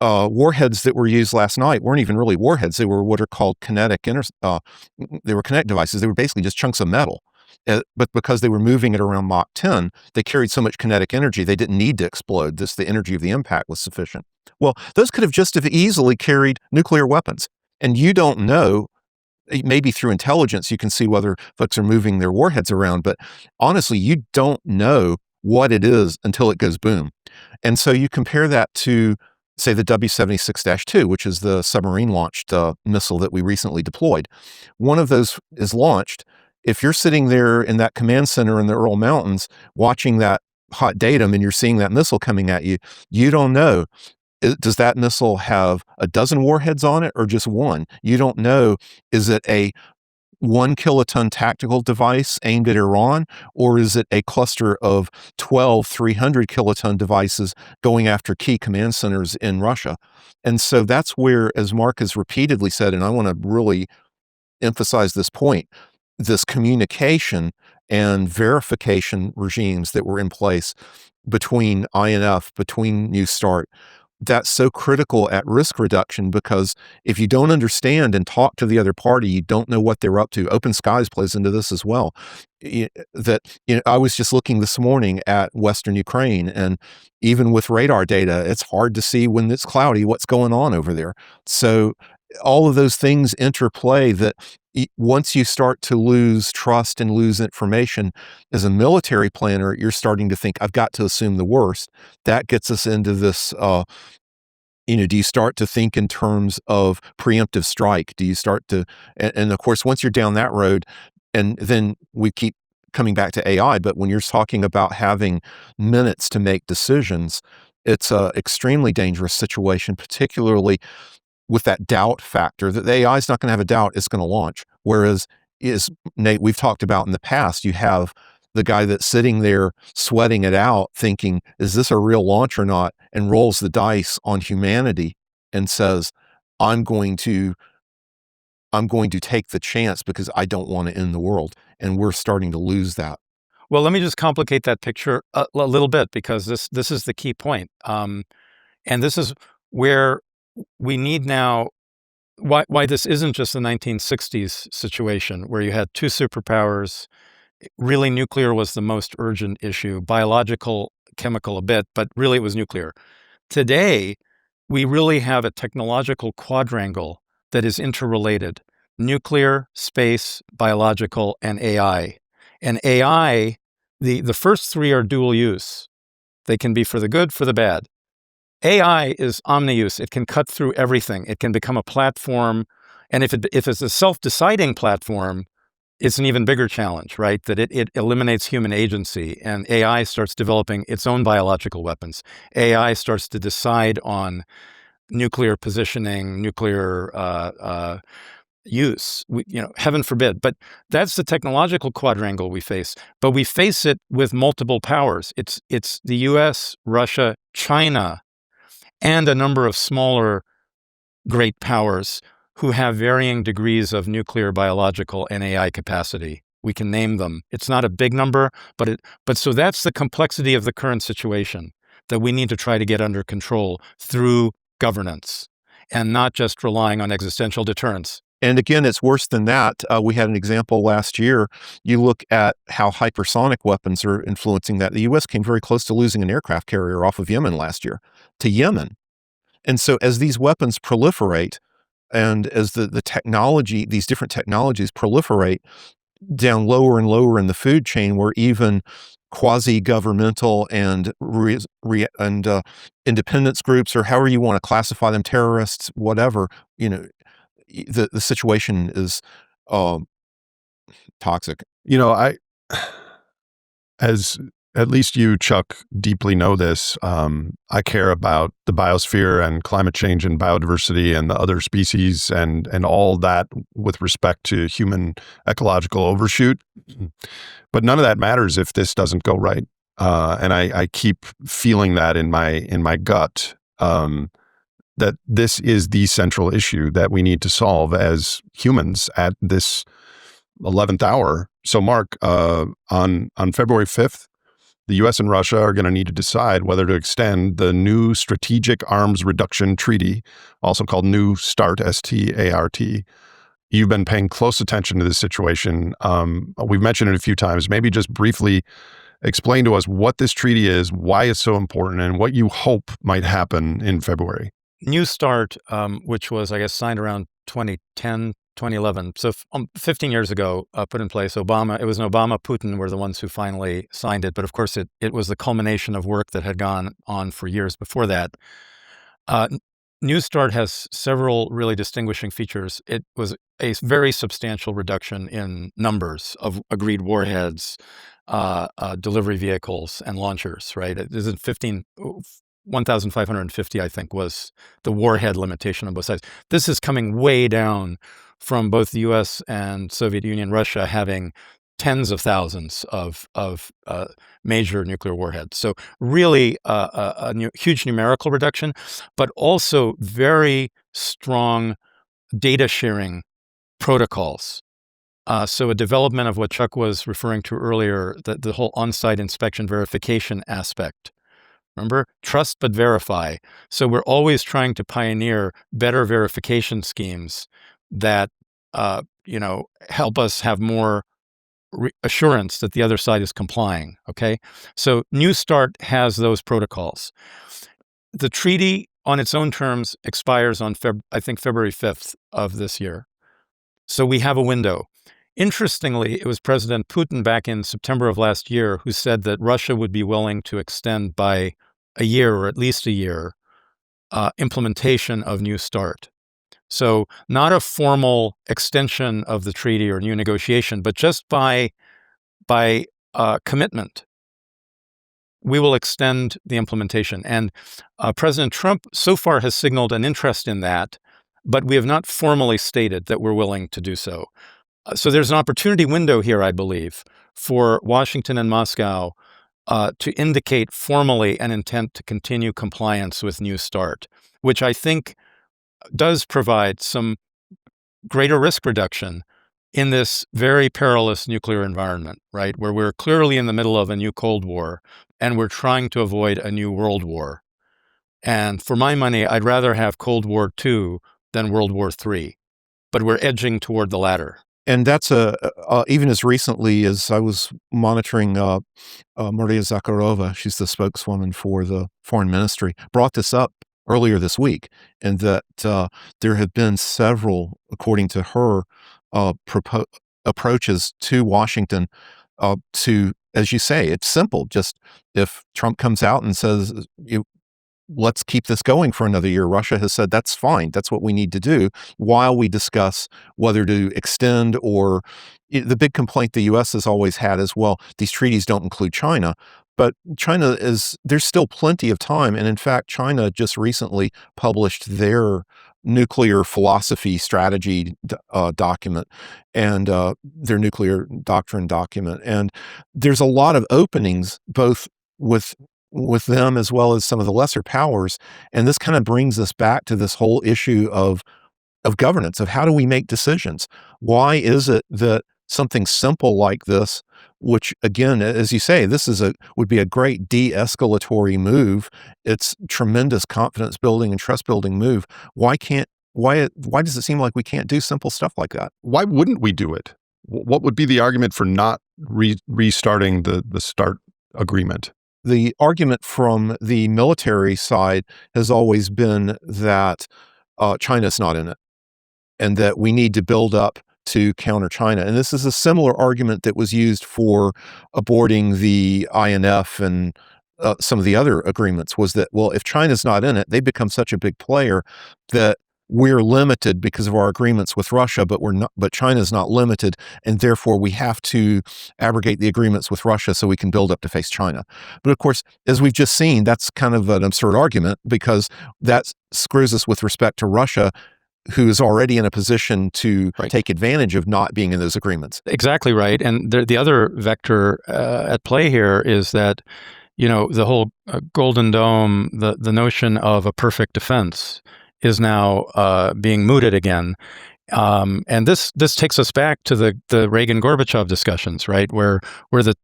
warheads that were used last night weren't even really warheads. They were what are called kinetic devices. They were basically just chunks of metal. But because they were moving at around Mach 10, they carried so much kinetic energy, they didn't need to explode. The energy of the impact was sufficient. Well, those could have just as easily carried nuclear weapons. And you don't know, maybe through intelligence, you can see whether folks are moving their warheads around. But honestly, you don't know what it is until it goes boom. And so you compare that to, say, the W76-2, which is the submarine-launched missile that we recently deployed. One of those is launched. If you're sitting there in that command center in the Ural Mountains watching that hot datum and you're seeing that missile coming at you, you don't know, does that missile have a dozen warheads on it or just one? You don't know, is it a 1 kiloton tactical device aimed at Iran, or is it a cluster of 12 300 kiloton devices going after key command centers in Russia? And so that's where, as Mark has repeatedly said, and I want to really emphasize this point, this communication and verification regimes that were in place between INF, between New START. That's so critical at risk reduction, because if you don't understand and talk to the other party, you don't know what they're up to. Open skies plays into this as well. I was just looking this morning at Western Ukraine, and even with radar data, it's hard to see when it's cloudy what's going on over there. So all of those things interplay that once you start to lose trust and lose information as a military planner, you're starting to think, I've got to assume the worst. That gets us into this, do you start to think in terms of preemptive strike? Do you start to, and of course, once you're down that road, and then we keep coming back to AI, but when you're talking about having minutes to make decisions, it's a extremely dangerous situation, particularly with that doubt factor that the AI is not going to have a doubt it's going to launch. Whereas, is Nate, we've talked about in the past, you have the guy that's sitting there sweating it out, thinking, is this a real launch or not? And rolls the dice on humanity and says, I'm going to take the chance because I don't want to end the world. And we're starting to lose that. Well, let me just complicate that picture a little bit, because this is the key point. And this is where we need now, why this isn't just the 1960s situation where you had two superpowers. Really, nuclear was the most urgent issue, biological, chemical a bit, but really it was nuclear. Today, we really have a technological quadrangle that is interrelated: nuclear, space, biological, and AI. And AI, the first three are dual use. They can be for the good, for the bad. AI is omni-use. It can cut through everything. It can become a platform. And if it's a self-deciding platform, it's an even bigger challenge, right? That it eliminates human agency, and AI starts developing its own biological weapons. AI starts to decide on nuclear positioning, nuclear use. Heaven forbid. But that's the technological quadrangle we face. But we face it with multiple powers. It's the U.S., Russia, China, and a number of smaller great powers who have varying degrees of nuclear, biological, and AI capacity. We can name them. It's not a big number, but so that's the complexity of the current situation that we need to try to get under control through governance, and not just relying on existential deterrence. And again, it's worse than that. We had an example last year. You look at how hypersonic weapons are influencing that. The U.S. came very close to losing an aircraft carrier off of Yemen last year to Yemen. And so as these weapons proliferate, and as the technology, these different technologies proliferate down lower and lower in the food chain, where even quasi-governmental and independence groups, or however you want to classify them, terrorists, whatever, the situation is toxic. I, as at least you, Chuck, deeply know this. I care about the biosphere and climate change and biodiversity and the other species and all that with respect to human ecological overshoot. But none of that matters if this doesn't go right. And I keep feeling that in my gut, that this is the central issue that we need to solve as humans at this 11th hour. So, Mark, on February 5th, the U.S. and Russia are going to need to decide whether to extend the new Strategic Arms Reduction Treaty, also called New START, S-T-A-R-T. You've been paying close attention to this situation. We've mentioned it a few times. Maybe just briefly explain to us what this treaty is, why it's so important, and what you hope might happen in February. New START, which was, I guess, signed around 2010, 2011. So 15 years ago, put in place. It was an Obama-Putin were the ones who finally signed it. But of course, it was the culmination of work that had gone on for years before that. New START has several really distinguishing features. It was a very substantial reduction in numbers of agreed warheads, delivery vehicles, and launchers, right? It is 1,550, I think, was the warhead limitation on both sides. This is coming way down from both the U.S. and Soviet Union, Russia having tens of thousands of major nuclear warheads. So really huge numerical reduction, but also very strong data sharing protocols So a development of what Chuck was referring to earlier, the whole on-site inspection verification aspect. Remember? Trust but verify. So we're always trying to pioneer better verification schemes that, help us have more assurance that the other side is complying, okay? So New START has those protocols. The treaty on its own terms expires on, February 5th of this year. So we have a window. Interestingly, it was President Putin back in September of last year who said that Russia would be willing to extend by a year or at least a year implementation of New START. So not a formal extension of the treaty or new negotiation, but just by commitment, we will extend the implementation. And President Trump so far has signaled an interest in that, but we have not formally stated that we're willing to do so. So there's an opportunity window here, I believe, for Washington and Moscow to indicate formally an intent to continue compliance with New START, which I think does provide some greater risk reduction in this very perilous nuclear environment, right? Where we're clearly in the middle of a new Cold War and we're trying to avoid a new World War. And for my money, I'd rather have Cold War II than World War III, but we're edging toward the latter. And that's even as recently as I was monitoring Maria Zakharova, she's the spokeswoman for the foreign ministry, brought this up earlier this week, and that there have been several, according to her, approaches to Washington to, as you say, it's simple. Just if Trump comes out and says, let's keep this going for another year. Russia has said that's fine. That's what we need to do while we discuss whether to extend or the big complaint the U.S. has always had is, well, these treaties don't include China. But there's still plenty of time. And in fact, China just recently published their nuclear philosophy strategy document and their nuclear doctrine document. And there's a lot of openings, both with them as well as some of the lesser powers. And this kind of brings us back to this whole issue of governance, of how do we make decisions? Why is it that something simple like this, which again, as you say, would be a great de-escalatory move. It's tremendous confidence building and trust building move. Why does it seem like we can't do simple stuff like that? Why wouldn't we do it? What would be the argument for not restarting the START agreement? The argument from the military side has always been that China's not in it and that we need to build up to counter China. And this is a similar argument that was used for aborting the INF and some of the other agreements, was that, well, if China's not in it, they become such a big player that we're limited because of our agreements with Russia, but China's not limited, and therefore we have to abrogate the agreements with Russia so we can build up to face China. But of course, as we've just seen, that's kind of an absurd argument, because that screws us with respect to Russia, who is already in a position to take advantage of not being in those agreements. Exactly right. And the other vector at play here is that, the whole Golden Dome, the notion of a perfect defense is now being mooted again. And this takes us back to the Reagan-Gorbachev discussions, right? Where the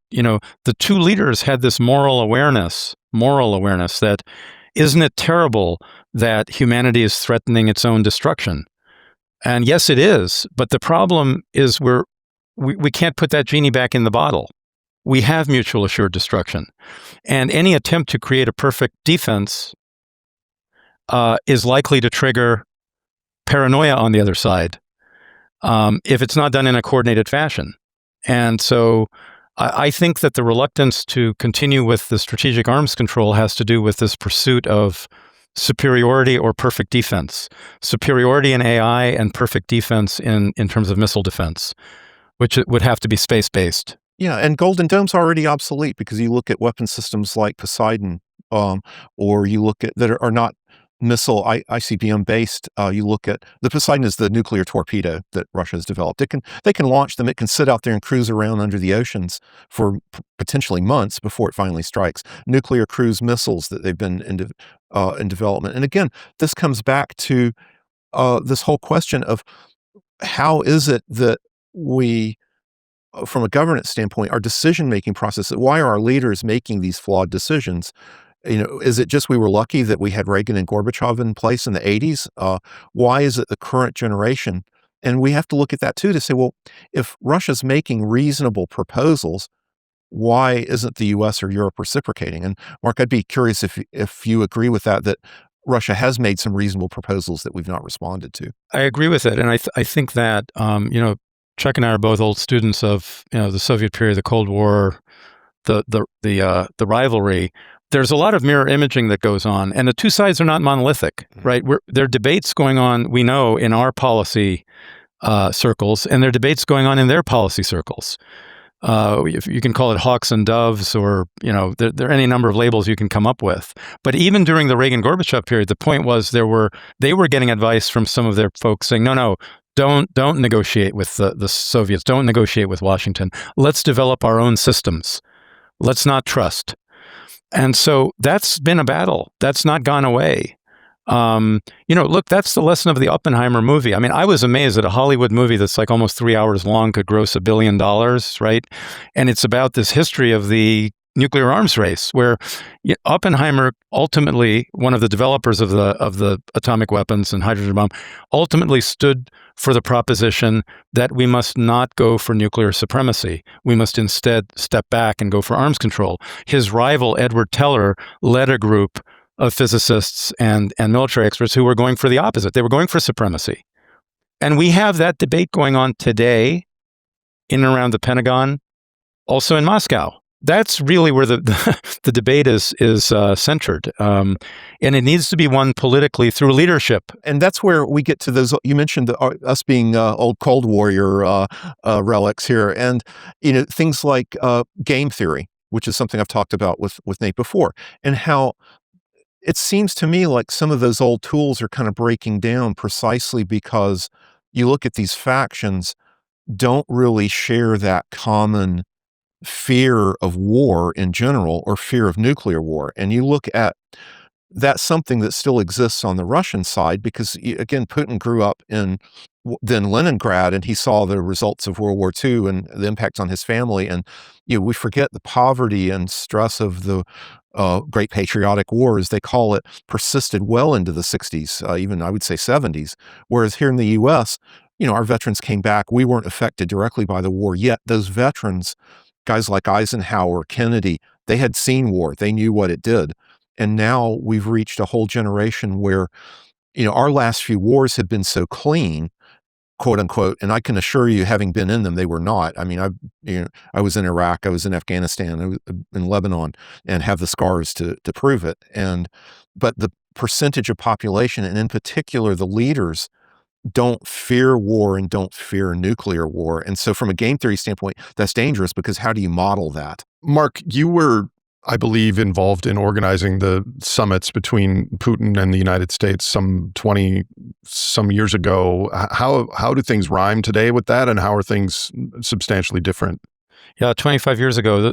two leaders had this moral awareness that, isn't it terrible that humanity is threatening its own destruction? And yes, it is. But the problem is we can't put that genie back in the bottle. We have mutual assured destruction. And any attempt to create a perfect defense is likely to trigger paranoia on the other side if it's not done in a coordinated fashion. And so I think that the reluctance to continue with the strategic arms control has to do with this pursuit of superiority or perfect defense. Superiority in AI and perfect defense in terms of missile defense, which would have to be space-based. Yeah, and Golden Dome's already obsolete, because you look at weapon systems like Poseidon, or you look at that are not missile ICBM based. You look at the Poseidon is the nuclear torpedo that Russia has developed. They can launch them. It can sit out there and cruise around under the oceans for potentially months before it finally strikes. Nuclear cruise missiles that they've been in development. And again, this comes back to this whole question of how is it that we, from a governance standpoint, our decision-making process, why are our leaders making these flawed decisions? Is it just we were lucky that we had Reagan and Gorbachev in place in the 80s? Why is it the current generation? And we have to look at that too to say, well, if Russia's making reasonable proposals, why isn't the US or Europe reciprocating? And Mark, I'd be curious if you agree with that Russia has made some reasonable proposals that we've not responded to. I agree with it, and I think that Chuck and I are both old students of the Soviet period, the Cold War, the rivalry. There's a lot of mirror imaging that goes on, and the two sides are not monolithic, right? There are debates going on, we know, in our policy circles, and there are debates going on in their policy circles. If you can call it hawks and doves, or there are any number of labels you can come up with. But even during the Reagan-Gorbachev period, the point was they were getting advice from some of their folks saying, no, don't negotiate with the Soviets, don't negotiate with Washington. Let's develop our own systems. Let's not trust. And so that's been a battle. That's not gone away. Look, that's the lesson of the Oppenheimer movie. I mean, I was amazed that a Hollywood movie that's like almost 3 hours long could gross $1 billion, right? And it's about this history of the nuclear arms race, where Oppenheimer, ultimately one of the developers of the atomic weapons and hydrogen bomb, ultimately stood for the proposition that we must not go for nuclear supremacy. We must instead step back and go for arms control. His rival, Edward Teller, led a group of physicists and military experts who were going for the opposite. They were going for supremacy. And we have that debate going on today in and around the Pentagon, also in Moscow. That's really where the debate is centered, and it needs to be won politically through leadership. And that's where we get to those. You mentioned us being old Cold Warrior relics here, and things like game theory, which is something I've talked about with Nate before, and how it seems to me like some of those old tools are kind of breaking down precisely because you look at these factions don't really share that common fear of war in general or fear of nuclear war. And you look at that's something that still exists on the Russian side because, again, Putin grew up in then Leningrad and he saw the results of World War II and the impact on his family. And we forget the poverty and stress of the Great Patriotic War, as they call it, persisted well into the 60s, even I would say 70s. Whereas here in the U.S., our veterans came back. We weren't affected directly by the war, yet those veterans, guys like Eisenhower, Kennedy, they had seen war. They knew what it did. And now we've reached a whole generation where, our last few wars have been so clean, quote unquote, and I can assure you, having been in them, they were not. I mean, I was in Iraq, I was in Afghanistan, I was in Lebanon, and have the scars to prove it. But the percentage of population, and in particular the leaders, don't fear war and don't fear nuclear war. And so from a game theory standpoint, that's dangerous because how do you model that? Mark, you were, I believe, involved in organizing the summits between Putin and the United States some 20 some years ago. How do things rhyme today with that, and how are things substantially different? Yeah, 25 years ago,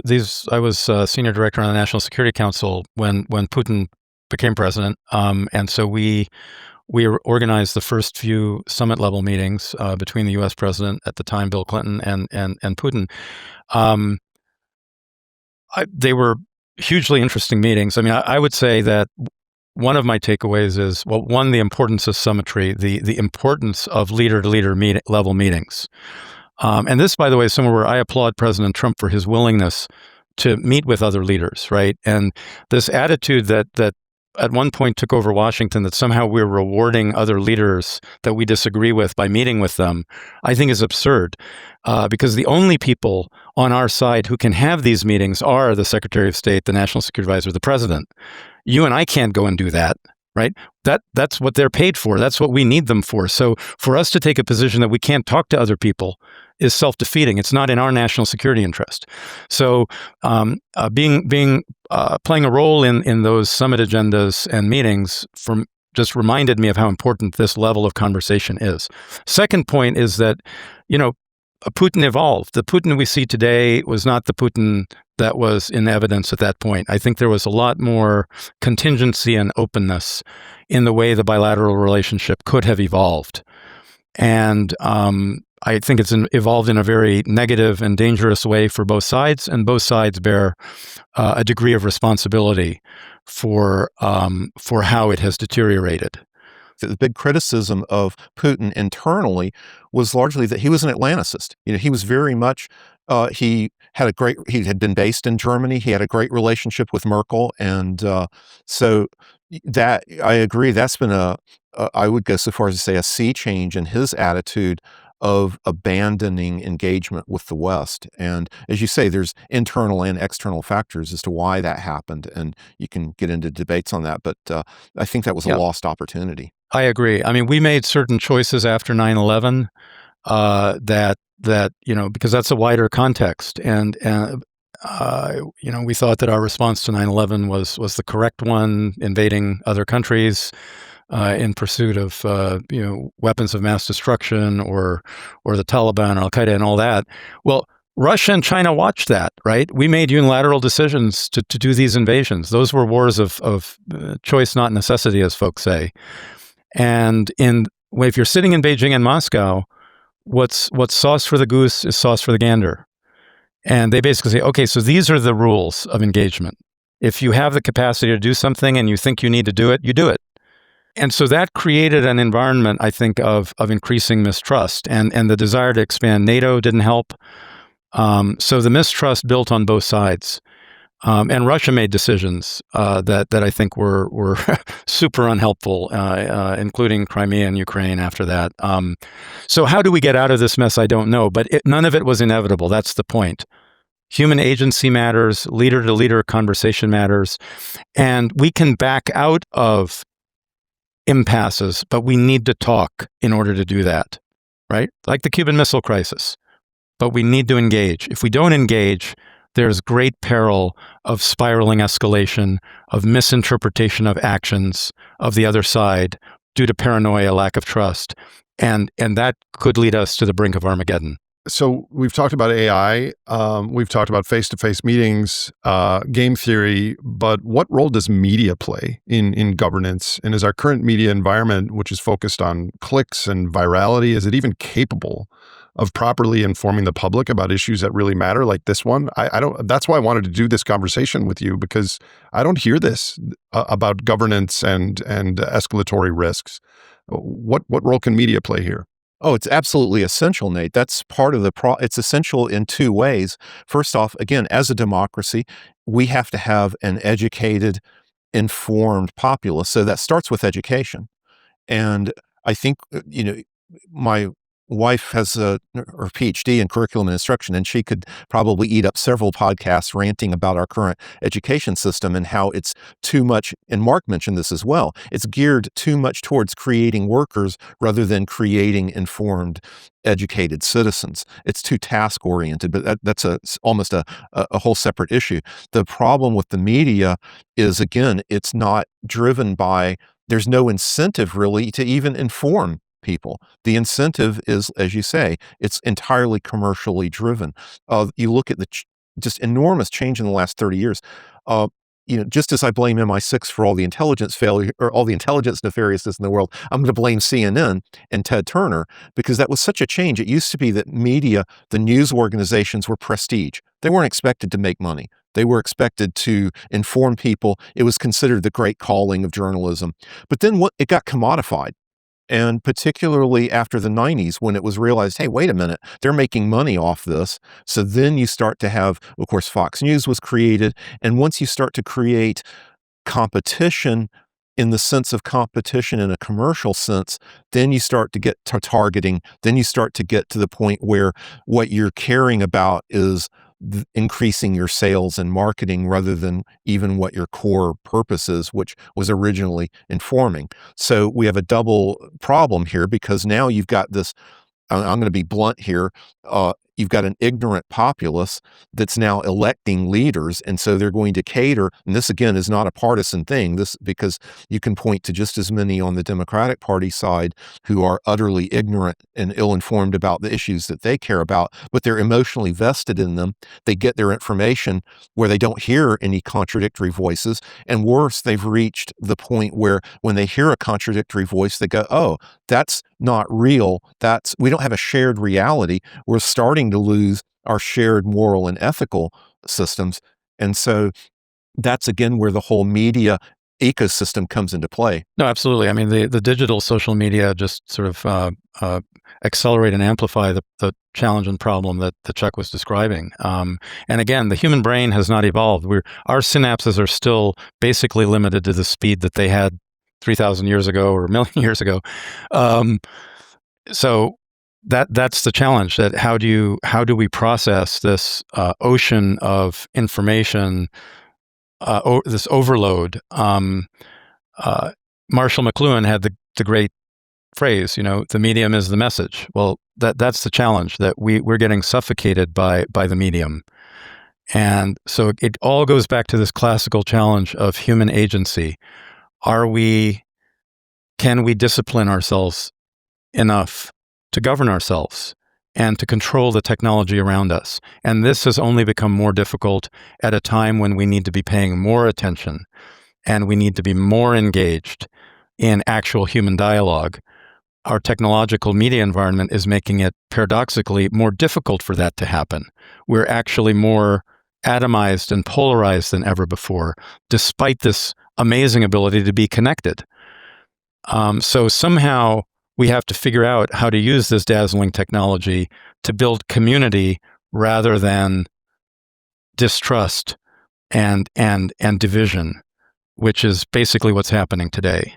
I was senior director on the National Security Council when Putin became president, and so we organized the first few summit-level meetings between the U.S. president at the time, Bill Clinton, and Putin. They were hugely interesting meetings. I mean, I would say that one of my takeaways is, well, one, the importance of symmetry, the importance of leader-to-leader level meetings. And this, by the way, is somewhere where I applaud President Trump for his willingness to meet with other leaders, right? And this attitude that at one point took over Washington, that somehow we're rewarding other leaders that we disagree with by meeting with them, I think is absurd. Because the only people on our side who can have these meetings are the Secretary of State, the National Security Advisor, the President. You and I can't go and do that, right? That's what they're paid for. That's what we need them for. So for us to take a position that we can't talk to other people is self-defeating. It's not in our national security interest. So playing a role in those summit agendas and meetings just reminded me of how important this level of conversation is. Second point is that, Putin evolved. The Putin we see today was not the Putin that was in evidence at that point. I think there was a lot more contingency and openness in the way the bilateral relationship could have evolved. And I think it's evolved in a very negative and dangerous way for both sides, and both sides bear a degree of responsibility for how it has deteriorated. The big criticism of Putin internally was largely that he was an Atlanticist. He was very much he had been based in Germany. He had a great relationship with Merkel, and so that I agree. That's been I would go so far as to say a sea change in his attitude of abandoning engagement with the West. And as you say, there's internal and external factors as to why that happened, and you can get into debates on that. But I think that was a Yeah. lost opportunity. I agree. I mean, we made certain choices after 9/11 that because that's a wider context, and we thought that our response to 9/11 was the correct one, invading other countries in pursuit of weapons of mass destruction, or the Taliban, Al Qaeda, and all that. Well, Russia and China watched that, right? We made unilateral decisions to do these invasions. Those were wars of choice, not necessity, as folks say. And if you're sitting in Beijing and Moscow, what's sauce for the goose is sauce for the gander. And they basically say, okay, so these are the rules of engagement. If you have the capacity to do something and you think you need to do it, you do it. And so that created an environment, I think, of increasing mistrust, and the desire to expand NATO didn't help. So the mistrust built on both sides. And Russia made decisions that I think were super unhelpful, including Crimea and Ukraine after that. So how do we get out of this mess? I don't know, but none of it was inevitable. That's the point. Human agency matters, leader-to-leader conversation matters, and we can back out of impasses, but we need to talk in order to do that, right? Like the Cuban Missile Crisis. But we need to engage. If we don't engage, there's great peril of spiraling escalation, of misinterpretation of actions of the other side due to paranoia, lack of trust. And that could lead us to the brink of Armageddon. So we've talked about AI, we've talked about face-to-face meetings, game theory, but what role does media play in governance? And is our current media environment, which is focused on clicks and virality, is it even capable of properly informing the public about issues that really matter, like this one? I don't. That's why I wanted to do this conversation with you, because I don't hear this about governance and escalatory risks. What role can media play here? Oh, it's absolutely essential, Nate. That's part of it's essential in two ways. First off, again, as a democracy, we have to have an educated, informed populace. So that starts with education. And I think, my wife has her PhD in curriculum and instruction, and she could probably eat up several podcasts ranting about our current education system and how it's too much. And Mark mentioned this as well. It's geared too much towards creating workers rather than creating informed, educated citizens. It's too task oriented, but that's almost a whole separate issue. The problem with the media is, again, it's not driven by, there's no incentive really to even inform people. The incentive is, as you say, it's entirely commercially driven. You look at the just enormous change in the last 30 years. Just as I blame MI6 for all the intelligence failure or all the intelligence nefariousness in the world, I'm going to blame CNN and Ted Turner, because that was such a change. It used to be that media, the news organizations, were prestige. They weren't expected to make money. They were expected to inform people. It was considered the great calling of journalism. But then it got commodified. And particularly after the 90s, when it was realized, hey, wait a minute, they're making money off this. So then you start to have, of course, Fox News was created. And once you start to create competition in the sense of competition in a commercial sense, then you start to get to targeting. Then you start to get to the point where what you're caring about is increasing your sales and marketing rather than even what your core purpose is, which was originally informing. So we have a double problem here, because now you've got this, I'm going to be blunt here, you've got an ignorant populace that's now electing leaders, and so they're going to cater. And this again is not a partisan thing. This because you can point to just as many on the Democratic Party side who are utterly ignorant and ill-informed about the issues that they care about, but they're emotionally vested in them. They get their information where they don't hear any contradictory voices, and worse, they've reached the point where when they hear a contradictory voice, they go, "Oh, that's not real. We don't have a shared reality. We're starting to lose our shared moral and ethical systems." And so that's again where the whole media ecosystem comes into play. No, absolutely. I mean, the digital social media just sort of accelerate and amplify the challenge and problem that Chuck was describing. And again, the human brain has not evolved. Our synapses are still basically limited to the speed that they had 3,000 years ago or a million years ago. So that's the challenge. That how do we process this ocean of information, this overload? Marshall McLuhan had the great phrase, the medium is the message. Well, that's the challenge, that we're getting suffocated by the medium. And so it all goes back to this classical challenge of human agency. Can we discipline ourselves enough to govern ourselves and to control the technology around us? And this has only become more difficult at a time when we need to be paying more attention and we need to be more engaged in actual human dialogue. Our technological media environment is making it paradoxically more difficult for that to happen. We're actually more atomized and polarized than ever before, despite this amazing ability to be connected. So somehow we have to figure out how to use this dazzling technology to build community rather than distrust and division, which is basically what's happening today.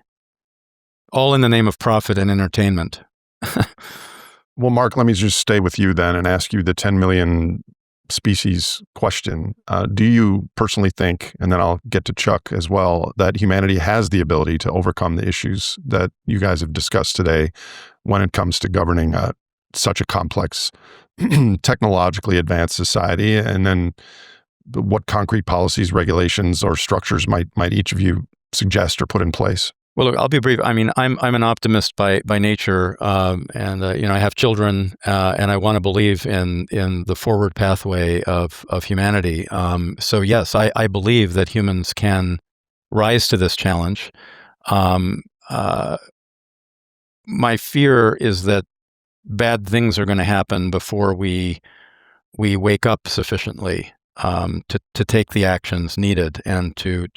All in the name of profit and entertainment. Well, Mark, let me just stay with you then and ask you the 10 million species question. Do you personally think, and then I'll get to Chuck as well, that humanity has the ability to overcome the issues that you guys have discussed today when it comes to governing such a complex, technologically advanced society? And then what concrete policies, regulations, or structures might each of you suggest or put in place? Well, look, I'll be brief. I mean, I'm an optimist by nature, and I have children, and I want to believe in the forward pathway of humanity. So yes, I believe that humans can rise to this challenge. My fear is that bad things are going to happen before we wake up sufficiently to take the actions needed and to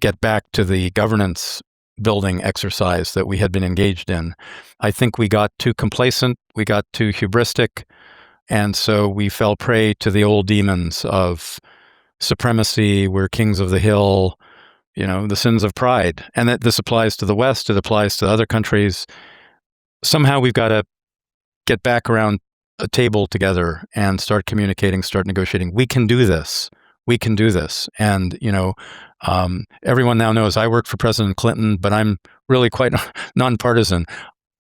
get back to the governance building exercise that we had been engaged in. I think we got too complacent, we got too hubristic, and so we fell prey to the old demons of supremacy, we're kings of the hill, the sins of pride. And that this applies to the West, it applies to other countries. Somehow we've got to get back around a table together and start communicating, start negotiating. We can do this. We can do this. And, everyone now knows I worked for President Clinton, but I'm really quite nonpartisan.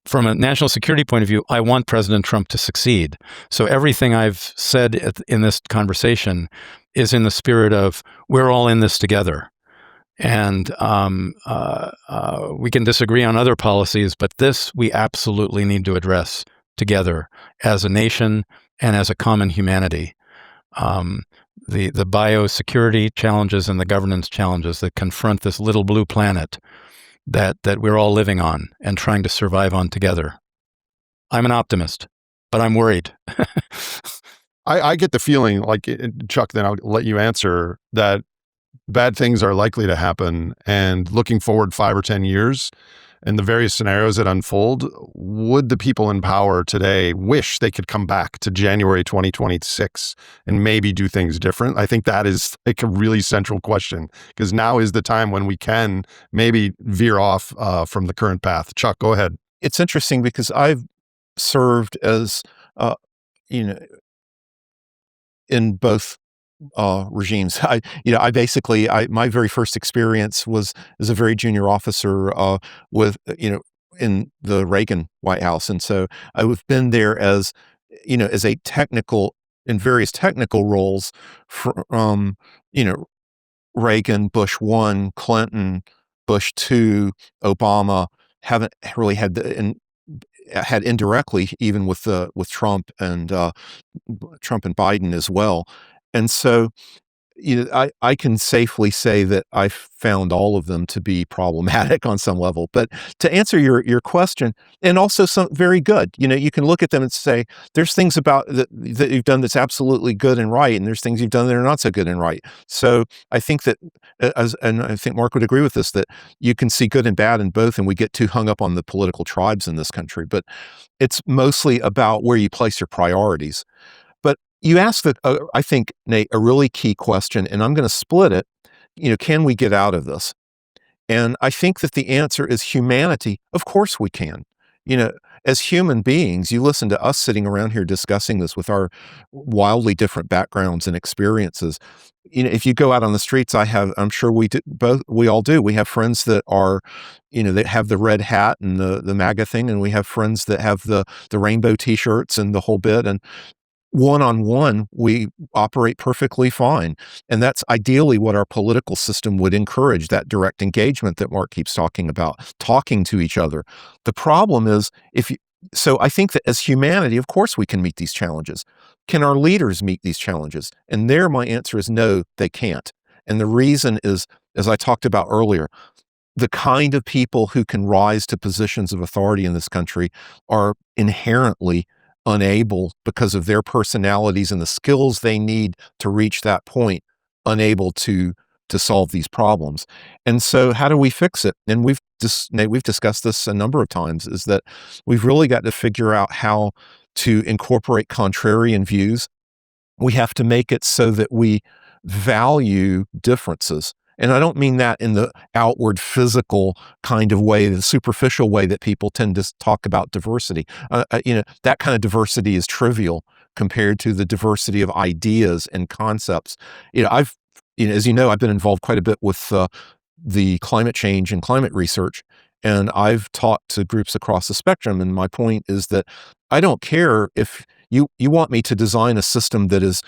From a national security point of view, I want President Trump to succeed. So everything I've said in this conversation is in the spirit of we're all in this together. And we can disagree on other policies, but this we absolutely need to address together as a nation and as a common humanity. The biosecurity challenges and the governance challenges that confront this little blue planet that we're all living on and trying to survive on together. I'm an optimist, but I'm worried. I get the feeling, like, Chuck, then I'll let you answer, that bad things are likely to happen, and looking forward 5 or 10 years and the various scenarios that unfold, would the people in power today wish they could come back to January 2026 and maybe do things different? I think that is like a really central question, because now is the time when we can maybe veer off from the current path. Chuck, go ahead. It's interesting because I've served as, in both regimes. My very first experience was as a very junior officer with, in the Reagan White House. And so I've been there as as a technical in various technical roles from, you know, Reagan, Bush 1, Clinton, Bush 2, Obama haven't really had and had indirectly even with Trump and Biden as well. And so I can safely say that I found all of them to be problematic on some level. But to answer your question, and also some very good, you can look at them and say, there's things about that you've done that's absolutely good and right, and there's things you've done that are not so good and right. So I think that, and I think Mark would agree with this, that you can see good and bad in both, and we get too hung up on the political tribes in this country. But it's mostly about where you place your priorities. But you asked I think, Nate, a really key question, and I'm going to split it. Can we get out of this? And I think that the answer is humanity. Of course we can. You know, as human beings, you listen to us sitting around here discussing this with our wildly different backgrounds and experiences. If you go out on the streets, I'm sure we all do. We have friends that are, that have the red hat and the MAGA thing, and we have friends that have the rainbow T-shirts and the whole bit. And one-on-one, we operate perfectly fine. And that's ideally what our political system would encourage, that direct engagement that Mark keeps talking about, talking to each other. The problem is, so I think that as humanity, of course we can meet these challenges. Can our leaders meet these challenges? And there my answer is no, they can't. And the reason is, as I talked about earlier, the kind of people who can rise to positions of authority in this country are inherently unable, because of their personalities and the skills they need to reach that point, unable to solve these problems. And so how do we fix it? And we've discussed this a number of times, is that we've really got to figure out how to incorporate contrarian views. We have to make it so that we value differences. And I don't mean that in the outward physical kind of way, the superficial way that people tend to talk about diversity. That kind of diversity is trivial compared to the diversity of ideas and concepts. As you know, I've been involved quite a bit with the climate change and climate research, and I've talked to groups across the spectrum. And my point is that I don't care if you want me to design a system that is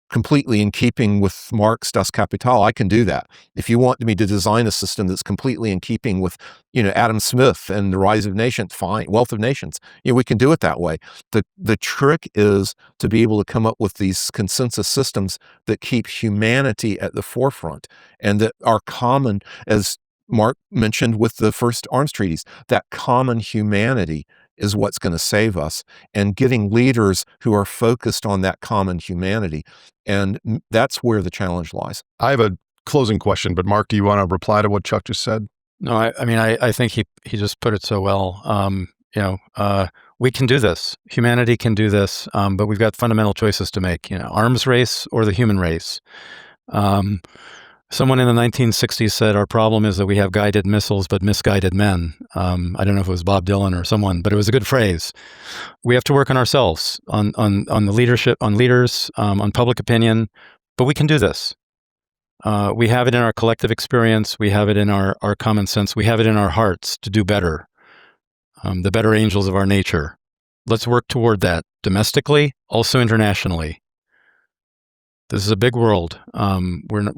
completely in keeping with Marx Das Kapital, I can do that. If you want me to design a system that's completely in keeping with, Adam Smith and the Rise of Nations, fine, Wealth of Nations, we can do it that way. The trick is to be able to come up with these consensus systems that keep humanity at the forefront, and that are common, as Mark mentioned with the first arms treaties, that common humanity is what's going to save us, and getting leaders who are focused on that common humanity. And that's where the challenge lies. I have a closing question, but Mark, do you want to reply to what Chuck just said? No, I think he just put it so well. We can do this. Humanity can do this, but we've got fundamental choices to make. Arms race or the human race. Someone in the 1960s said, our problem is that we have guided missiles but misguided men. I don't know if it was Bob Dylan or someone, but it was a good phrase. We have to work on ourselves, on the leadership, on leaders, on public opinion, but we can do this. We have it in our collective experience. We have it in our common sense. We have it in our hearts to do better, the better angels of our nature. Let's work toward that domestically, also internationally. This is a big world. We're not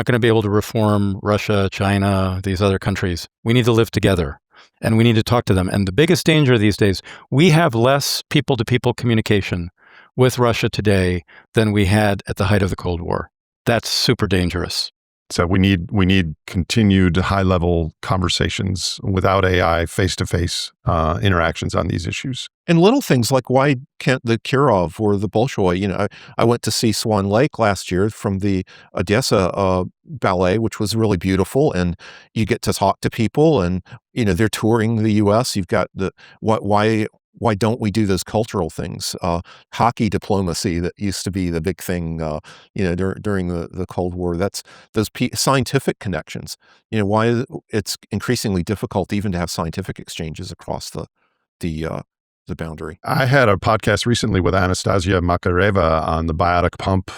going to be able to reform Russia, China, these other countries. We need to live together, and we need to talk to them. And the biggest danger these days, we have less people-to-people communication with Russia today than we had at the height of the Cold War. That's super dangerous. So we need continued high-level conversations without AI, face-to-face interactions on these issues. And little things like, why can't the Kirov or the Bolshoi, I went to see Swan Lake last year from the Odessa ballet, which was really beautiful. And you get to talk to people, and, they're touring the U.S. You've got why don't we do those cultural things? Hockey diplomacy that used to be the big thing, during the Cold War. That's those scientific connections. Why it's increasingly difficult even to have scientific exchanges across the the boundary. I had a podcast recently with Anastasia Makareva on the biotic pump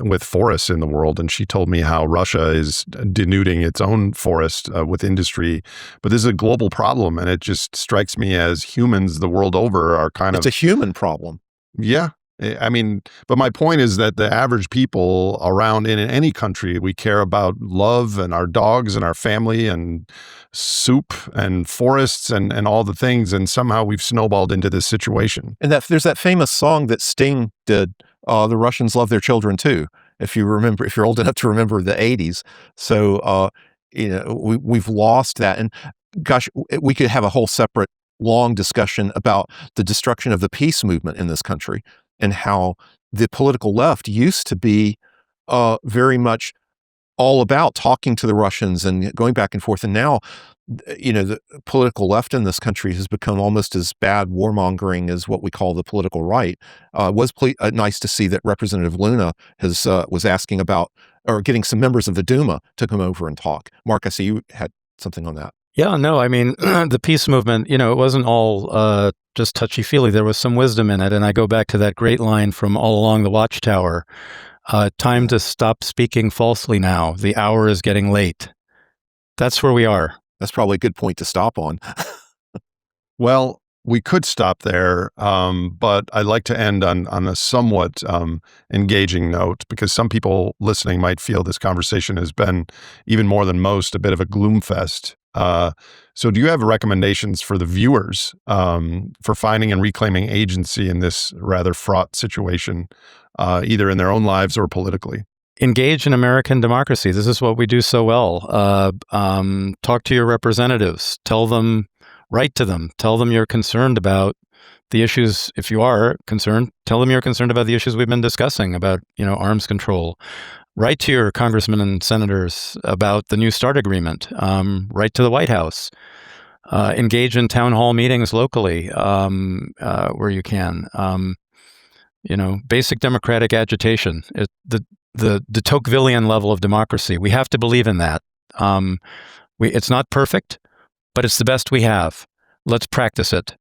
with forests in the world, and she told me how Russia is denuding its own forest with industry. But this is a global problem, and it just strikes me as humans the world over are kind It's of a human problem. yeah. I mean, but my point is that the average people around in any country, we care about love and our dogs and our family and soup and forests and all the things. And somehow we've snowballed into this situation. And there's that famous song that Sting did, "The Russians love their children too." If you remember, if you're old enough to remember the '80s, so we've lost that. And gosh, we could have a whole separate long discussion about the destruction of the peace movement in this country and how the political left used to be very much all about talking to the Russians and going back and forth. And now, the political left in this country has become almost as bad warmongering as what we call the political right. It was nice to see that Representative Luna was asking about, or getting some members of the Duma to come over and talk. Mark, I see you had something on that. Yeah, no, I mean, the peace movement, it wasn't all just touchy-feely. There was some wisdom in it. And I go back to that great line from All Along the Watchtower. Time to stop speaking falsely now. The hour is getting late. That's where we are. That's probably a good point to stop on. Well, we could stop there, but I'd like to end on a somewhat engaging note, because some people listening might feel this conversation has been, even more than most, a bit of a gloom fest. So do you have recommendations for the viewers for finding and reclaiming agency in this rather fraught situation, either in their own lives or politically? Engage in American democracy. This is what we do so well. Talk to your representatives. Write to them. Tell them you're concerned about the issues. If you are concerned, tell them you're concerned about the issues we've been discussing about, arms control. Write to your congressmen and senators about the New START agreement. Write to the White House. Engage in town hall meetings locally where you can. Basic democratic agitation. The de Tocquevillian level of democracy. We have to believe in that. It's not perfect, but it's the best we have. Let's practice it.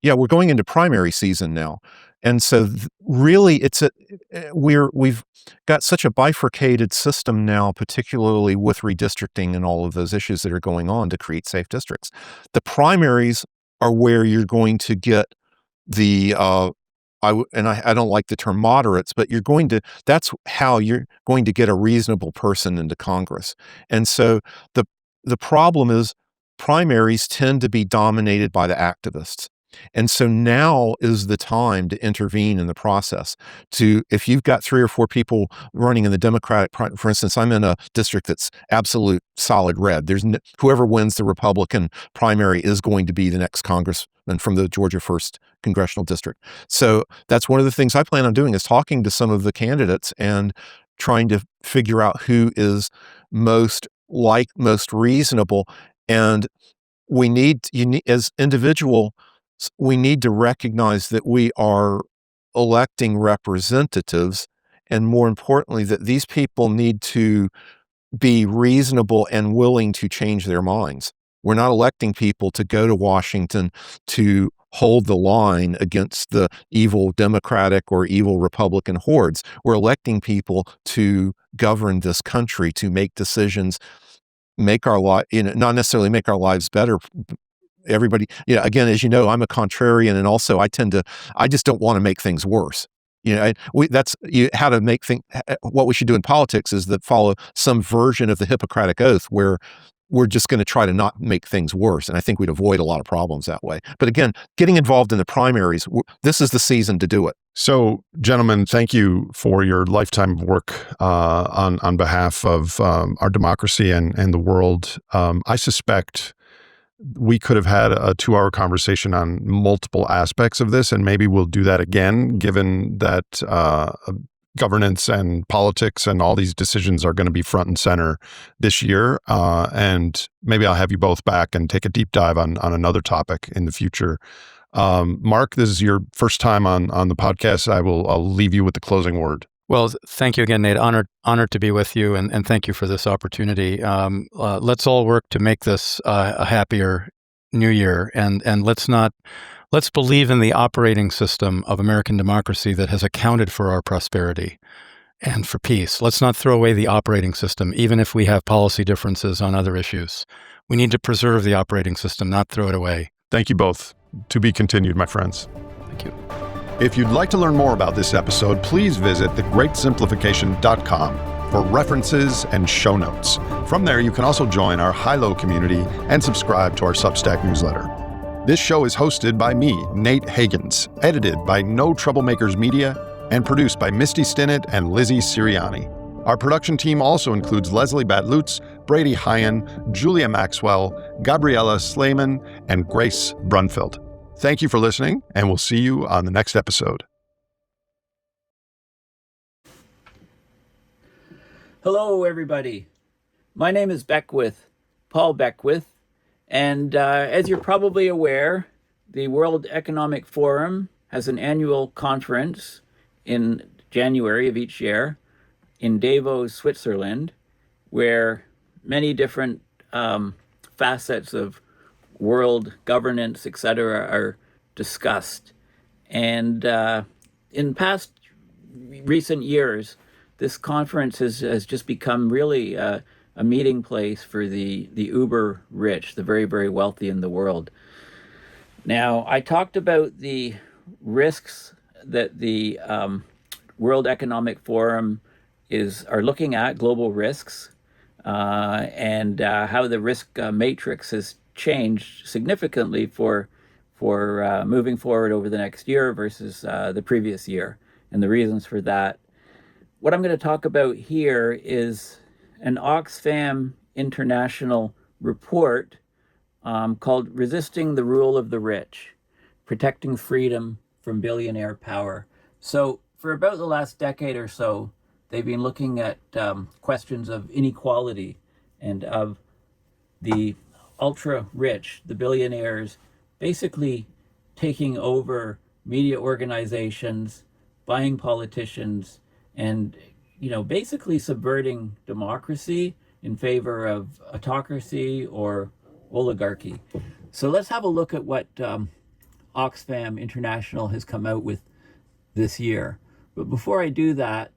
Yeah, we're going into primary season now. And so really we've got such a bifurcated system now, particularly with redistricting and all of those issues that are going on to create safe districts. The primaries are where you're going to get the I don't like the term moderates, but that's how you're going to get a reasonable person into Congress. And so the problem is primaries tend to be dominated by the activists. And so now is the time to intervene in the process. If you've got 3 or 4 people running in the Democratic, for instance, I'm in a district that's absolute solid red. Whoever wins the Republican primary is going to be the next congressman from the Georgia 1st Congressional District. So that's one of the things I plan on doing, is talking to some of the candidates and trying to figure out who is most reasonable. And as individual, we need to recognize that we are electing representatives, and more importantly, that these people need to be reasonable and willing to change their minds. We're not electing people to go to Washington to hold the line against the evil Democratic or evil Republican hordes. We're electing people to govern this country, to make decisions, make our life, not necessarily make our lives better. Everybody, again, as you know, I'm a contrarian, and also I just don't want to make things worse. How to make things. What we should do in politics is that follow some version of the Hippocratic Oath, where we're just going to try to not make things worse. And I think we'd avoid a lot of problems that way. But again, getting involved in the primaries, this is the season to do it. So, gentlemen, thank you for your lifetime work on behalf of our democracy and the world. I suspect we could have had a 2-hour conversation on multiple aspects of this, and maybe we'll do that again, given that governance and politics and all these decisions are going to be front and center this year. And maybe I'll have you both back and take a deep dive on another topic in the future. Mark, this is your first time on the podcast. I'll leave you with the closing word. Well, thank you again, Nate. Honored to be with you, and thank you for this opportunity. Let's all work to make this a happier new year, and let's believe in the operating system of American democracy that has accounted for our prosperity and for peace. Let's not throw away the operating system, even if we have policy differences on other issues. We need to preserve the operating system, not throw it away. Thank you both. To be continued, my friends. Thank you. If you'd like to learn more about this episode, please visit thegreatsimplification.com for references and show notes. From there, you can also join our high-low community and subscribe to our Substack newsletter. This show is hosted by me, Nate Hagans, edited by No Troublemakers Media, and produced by Misty Stinnett and Lizzie Siriani. Our production team also includes Leslie Batlutz, Brady Hyan, Julia Maxwell, Gabriella Slayman, and Grace Brunfeld. Thank you for listening, and we'll see you on the next episode. Hello, everybody. My name is Paul Beckwith, and as you're probably aware, the World Economic Forum has an annual conference in January of each year in Davos, Switzerland, where many different facets of world governance, etc., are discussed. And in past recent years, this conference has just become really a meeting place for the uber rich, the very, very wealthy in the world. Now, I talked about the risks that the World Economic Forum are looking at, global risks, and how the risk matrix has changed significantly for moving forward over the next year versus the previous year, and the reasons for that. What I'm going to talk about here is an Oxfam International report called Resisting the Rule of the Rich, Protecting Freedom from Billionaire Power. So for about the last decade or so, they've been looking at questions of inequality and of the ultra rich, the billionaires, basically taking over media organizations, buying politicians, and basically subverting democracy in favor of autocracy or oligarchy. So let's have a look at what Oxfam International has come out with this year. But before I do that,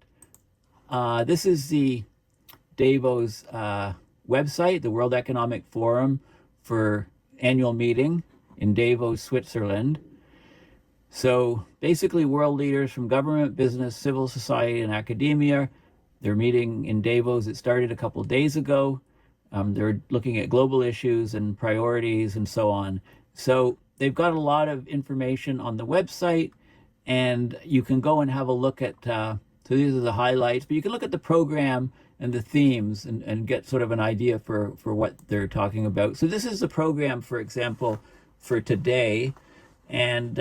this is the Davos website, the World Economic Forum for annual meeting in Davos, Switzerland. So basically world leaders from government, business, civil society, and academia, they're meeting in Davos. It started a couple of days ago. They're looking at global issues and priorities and so on. So they've got a lot of information on the website, and you can go and have a look at, so these are the highlights, but you can look at the program and the themes and get sort of an idea for what they're talking about. So this is the program, for example, for today. And,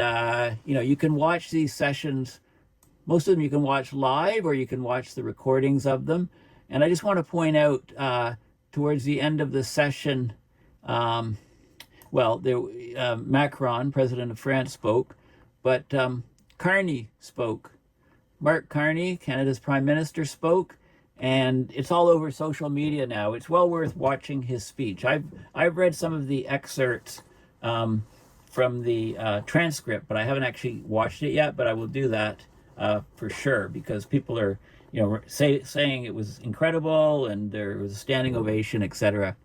you can watch these sessions. Most of them you can watch live, or you can watch the recordings of them. And I just want to point out, towards the end of the session, Macron, president of France, spoke, but Carney spoke. Mark Carney, Canada's prime minister, spoke, and it's all over social media now. It's well worth watching his speech. I've read some of the excerpts from the transcript, but I haven't actually watched it yet, but I will do that for sure, because people are saying it was incredible and there was a standing ovation, etc.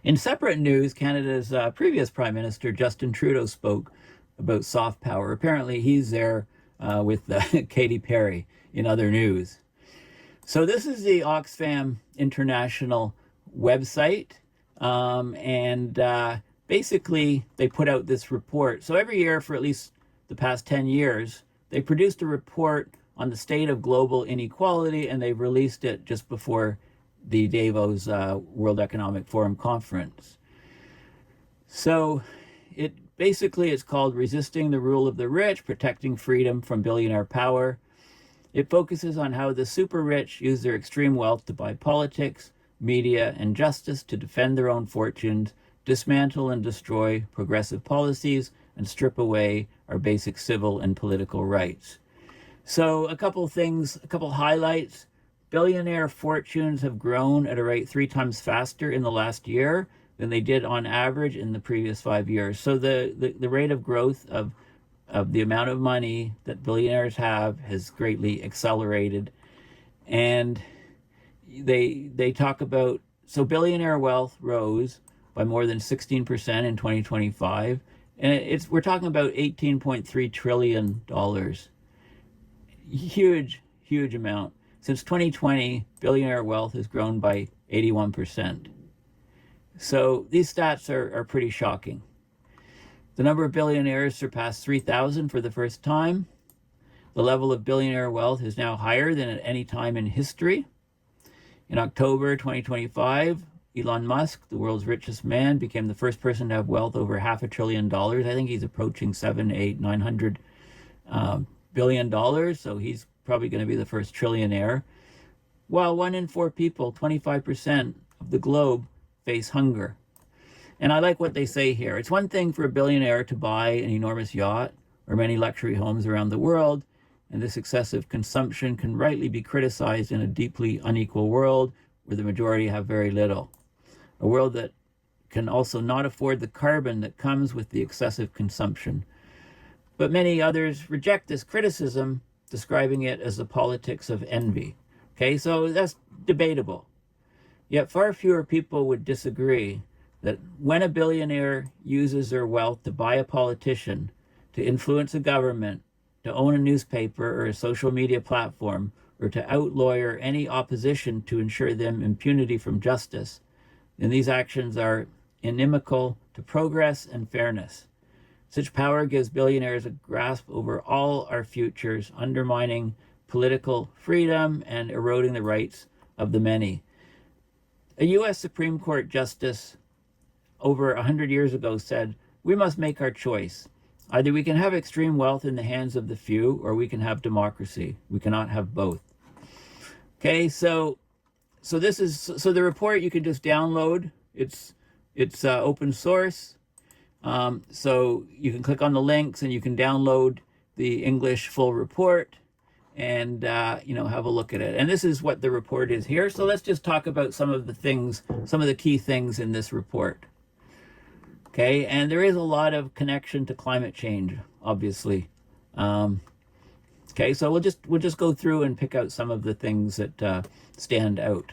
In separate news, Canada's previous Prime Minister, Justin Trudeau, spoke about soft power. Apparently he's there with Katy Perry in other news. So this is the Oxfam International website, and basically they put out this report. So every year for at least the past 10 years, they produced a report on the state of global inequality, and they've released it just before the Davos World Economic Forum conference. So it's called Resisting the Rule of the Rich, Protecting Freedom from Billionaire Power. It focuses on how the super rich use their extreme wealth to buy politics, media, and justice to defend their own fortunes, dismantle and destroy progressive policies, and strip away our basic civil and political rights. So a couple highlights. Billionaire fortunes have grown at a rate 3 times faster in the last year than they did on average in the previous 5 years. So the rate of growth of the amount of money that billionaires have has greatly accelerated. And they talk about, so billionaire wealth rose by more than 16% in 2025. And we're talking about $18.3 trillion. Huge amount. Since 2020, billionaire wealth has grown by 81%. So these stats are pretty shocking. The number of billionaires surpassed 3,000 for the first time. The level of billionaire wealth is now higher than at any time in history. In October 2025, Elon Musk, the world's richest man, became the first person to have wealth over $500 billion. I think he's approaching 900 billion dollars. So he's probably going to be the first trillionaire. While 1 in 4 people, 25% of the globe, face hunger. And I like what they say here. It's one thing for a billionaire to buy an enormous yacht or many luxury homes around the world, and this excessive consumption can rightly be criticized in a deeply unequal world where the majority have very little. A world that can also not afford the carbon that comes with the excessive consumption. But many others reject this criticism, describing it as the politics of envy. Okay, so that's debatable. Yet far fewer people would disagree that when a billionaire uses their wealth to buy a politician, to influence a government, to own a newspaper or a social media platform, or to outlawyer any opposition to ensure them impunity from justice, then these actions are inimical to progress and fairness. Such power gives billionaires a grasp over all our futures, undermining political freedom and eroding the rights of the many. A U.S. Supreme Court justice over 100 years ago said, "We must make our choice. Either we can have extreme wealth in the hands of the few, or we can have democracy. We cannot have both." Okay, so the report you can just download. It's open source. So you can click on the links and you can download the English full report and have a look at it. And this is what the report is here. So let's just talk about some of the key things in this report. Okay, and there is a lot of connection to climate change, obviously. Okay, so we'll just go through and pick out some of the things that stand out.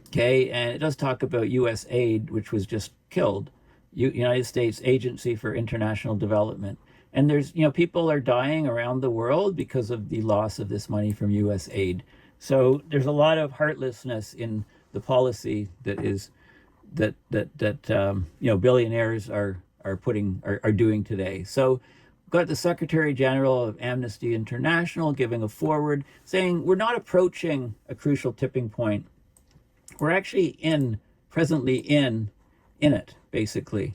Okay, and it does talk about U.S. aid, which was just killed. United States Agency for International Development. And there's, people are dying around the world because of the loss of this money from U.S. aid. So there's a lot of heartlessness in the policy that billionaires are doing today. So we've got the Secretary General of Amnesty International giving a forward saying we're not approaching a crucial tipping point. We're actually presently in it, basically.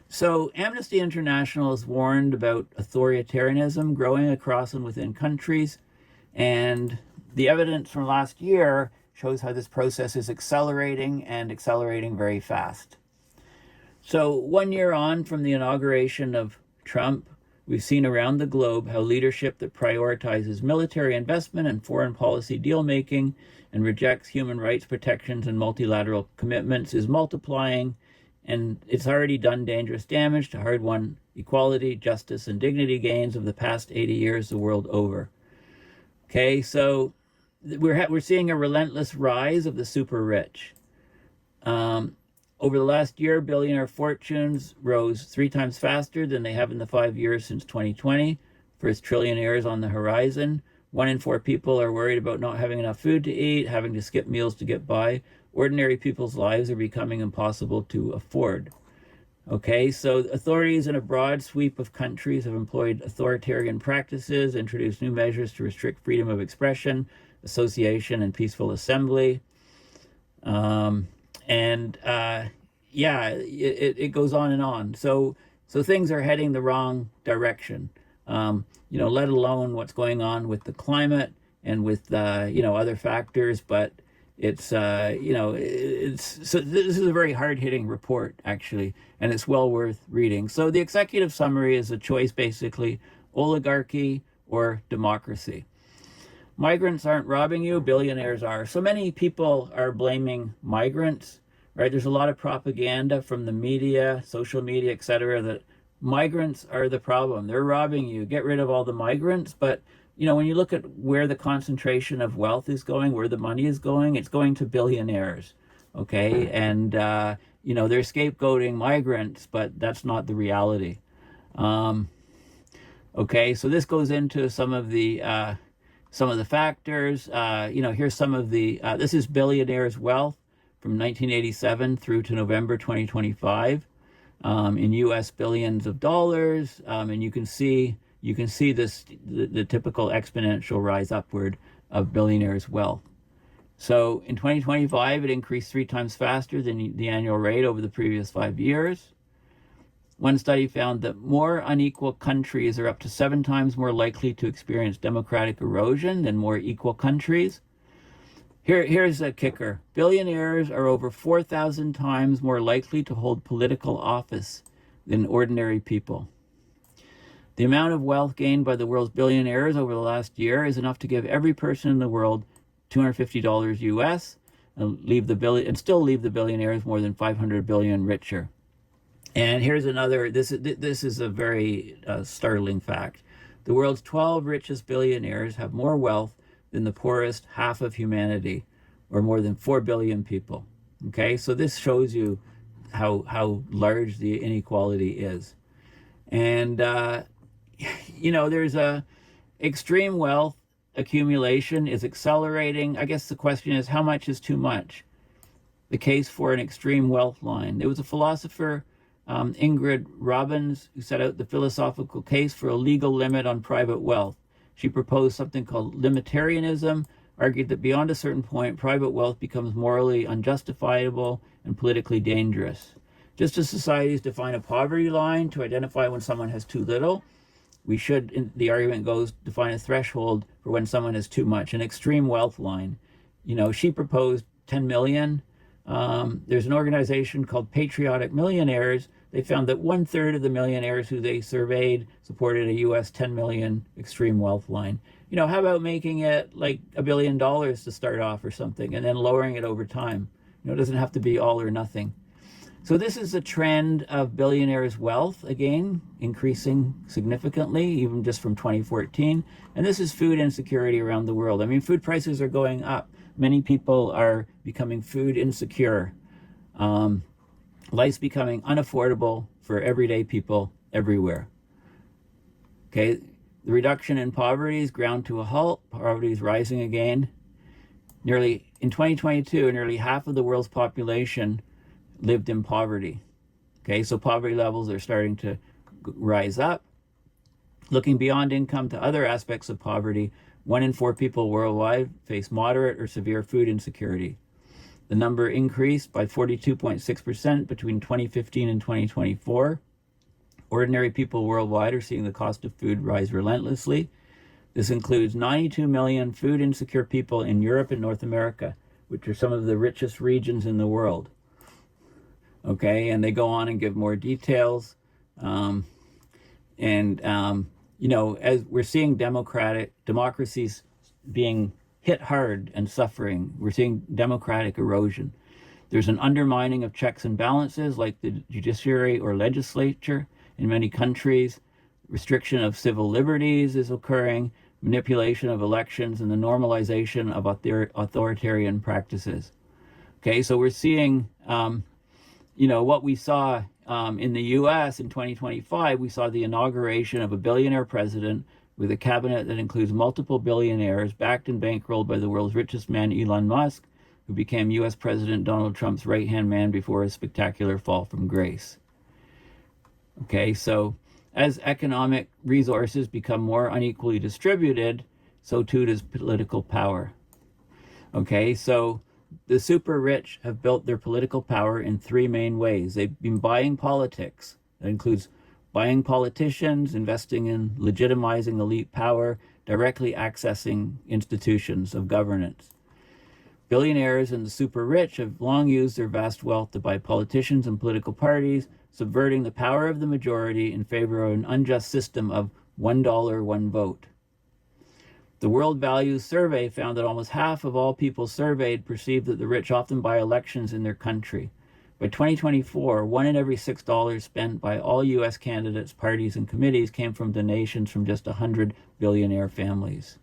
So Amnesty International has warned about authoritarianism growing across and within countries, and the evidence from last year shows how this process is accelerating very fast. So 1 year on from the inauguration of Trump, we've seen around the globe how leadership that prioritizes military investment and foreign policy deal-making and rejects human rights protections and multilateral commitments is multiplying, and it's already done dangerous damage to hard-won equality, justice, and dignity gains of the past 80 years the world over. Okay, so we're seeing a relentless rise of the super rich. Over the last year, billionaire fortunes rose 3 times faster than they have in the 5 years since 2020. First trillionaires on the horizon. 1 in 4 people are worried about not having enough food to eat, having to skip meals to get by. Ordinary people's lives are becoming impossible to afford. Okay, so authorities in a broad sweep of countries have employed authoritarian practices, introduced new measures to restrict freedom of expression, association, and peaceful assembly. It goes on and on. So things are heading the wrong direction. Let alone what's going on with the climate and with other factors. But this is a very hard-hitting report, actually, and it's well worth reading. So the executive summary is a choice, basically: oligarchy or democracy. Migrants aren't robbing you, billionaires are. So many people are blaming migrants right? There's a lot of propaganda from the media, social media, etc., that migrants are the problem. They're robbing you. Get rid of all the migrants. But when you look at where the concentration of wealth is going, where the money is going, it's going to billionaires. Okay, and they're scapegoating migrants, but that's not the reality. Okay, so this goes into some of the factors. Here's some of the. This is billionaires' wealth from 1987 through to November 2025 in U.S. billions of dollars, and you can see this the typical exponential rise upward of billionaires' wealth. So in 2025, it increased 3 times faster than the annual rate over the previous 5 years. One study found that more unequal countries are up to 7 times more likely to experience democratic erosion than more equal countries. Here's a kicker. Billionaires are over 4,000 times more likely to hold political office than ordinary people. The amount of wealth gained by the world's billionaires over the last year is enough to give every person in the world $250 US and still leave the billionaires more than 500 billion richer. And here's another, this is a very startling fact. The world's 12 richest billionaires have more wealth than the poorest half of humanity, or more than 4 billion people. Okay, so this shows you how large the inequality is. And, there's extreme wealth accumulation is accelerating. I guess the question is, how much is too much? The case for an extreme wealth line. There was a philosopher, Ingrid Robbins, who set out the philosophical case for a legal limit on private wealth. She proposed something called limitarianism, argued that beyond a certain point, private wealth becomes morally unjustifiable and politically dangerous. Just as societies define a poverty line to identify when someone has too little, we should, the argument goes, define a threshold for when someone has too much, an extreme wealth line. She proposed 10 million. There's an organization called Patriotic Millionaires. They found that 1/3 of the millionaires who they surveyed supported a US 10 million extreme wealth line. How about making it like $1 billion to start off or something, and then lowering it over time? It doesn't have to be all or nothing. So this is a trend of billionaires' wealth, again, increasing significantly, even just from 2014. And this is food insecurity around the world. I mean, food prices are going up. Many people are becoming food insecure. Life's becoming unaffordable for everyday people everywhere. Okay, the reduction in poverty is ground to a halt. Poverty is rising again. In 2022, nearly half of the world's population lived in poverty. Okay, so poverty levels are starting to rise up. Looking beyond income to other aspects of poverty, 1 in 4 people worldwide face moderate or severe food insecurity. The number increased by 42.6% between 2015 and 2024. Ordinary people worldwide are seeing the cost of food rise relentlessly. This includes 92 million food insecure people in Europe and North America, which are some of the richest regions in the world. Okay, and they go on and give more details. As we're seeing democracies being hit hard and suffering, we're seeing democratic erosion. There's an undermining of checks and balances, like the judiciary or legislature in many countries. Restriction of civil liberties is occurring, manipulation of elections, and the normalization of authoritarian practices. Okay, so we're seeing what we saw in the US in 2025, we saw the inauguration of a billionaire president with a cabinet that includes multiple billionaires backed and bankrolled by the world's richest man, Elon Musk, who became US President Donald Trump's right-hand man before his spectacular fall from grace. Okay, so as economic resources become more unequally distributed, so too does political power. Okay, so the super rich have built their political power in 3 main ways. They've been buying politics. That includes buying politicians, investing in legitimizing elite power, directly accessing institutions of governance. Billionaires and the super rich have long used their vast wealth to buy politicians and political parties, subverting the power of the majority in favor of an unjust system of $1, 1 vote. The World Values Survey found that almost half of all people surveyed perceived that the rich often buy elections in their country. By 2024, 1 in every $6 spent by all U.S. candidates, parties, and committees came from donations from just 100 billionaire families.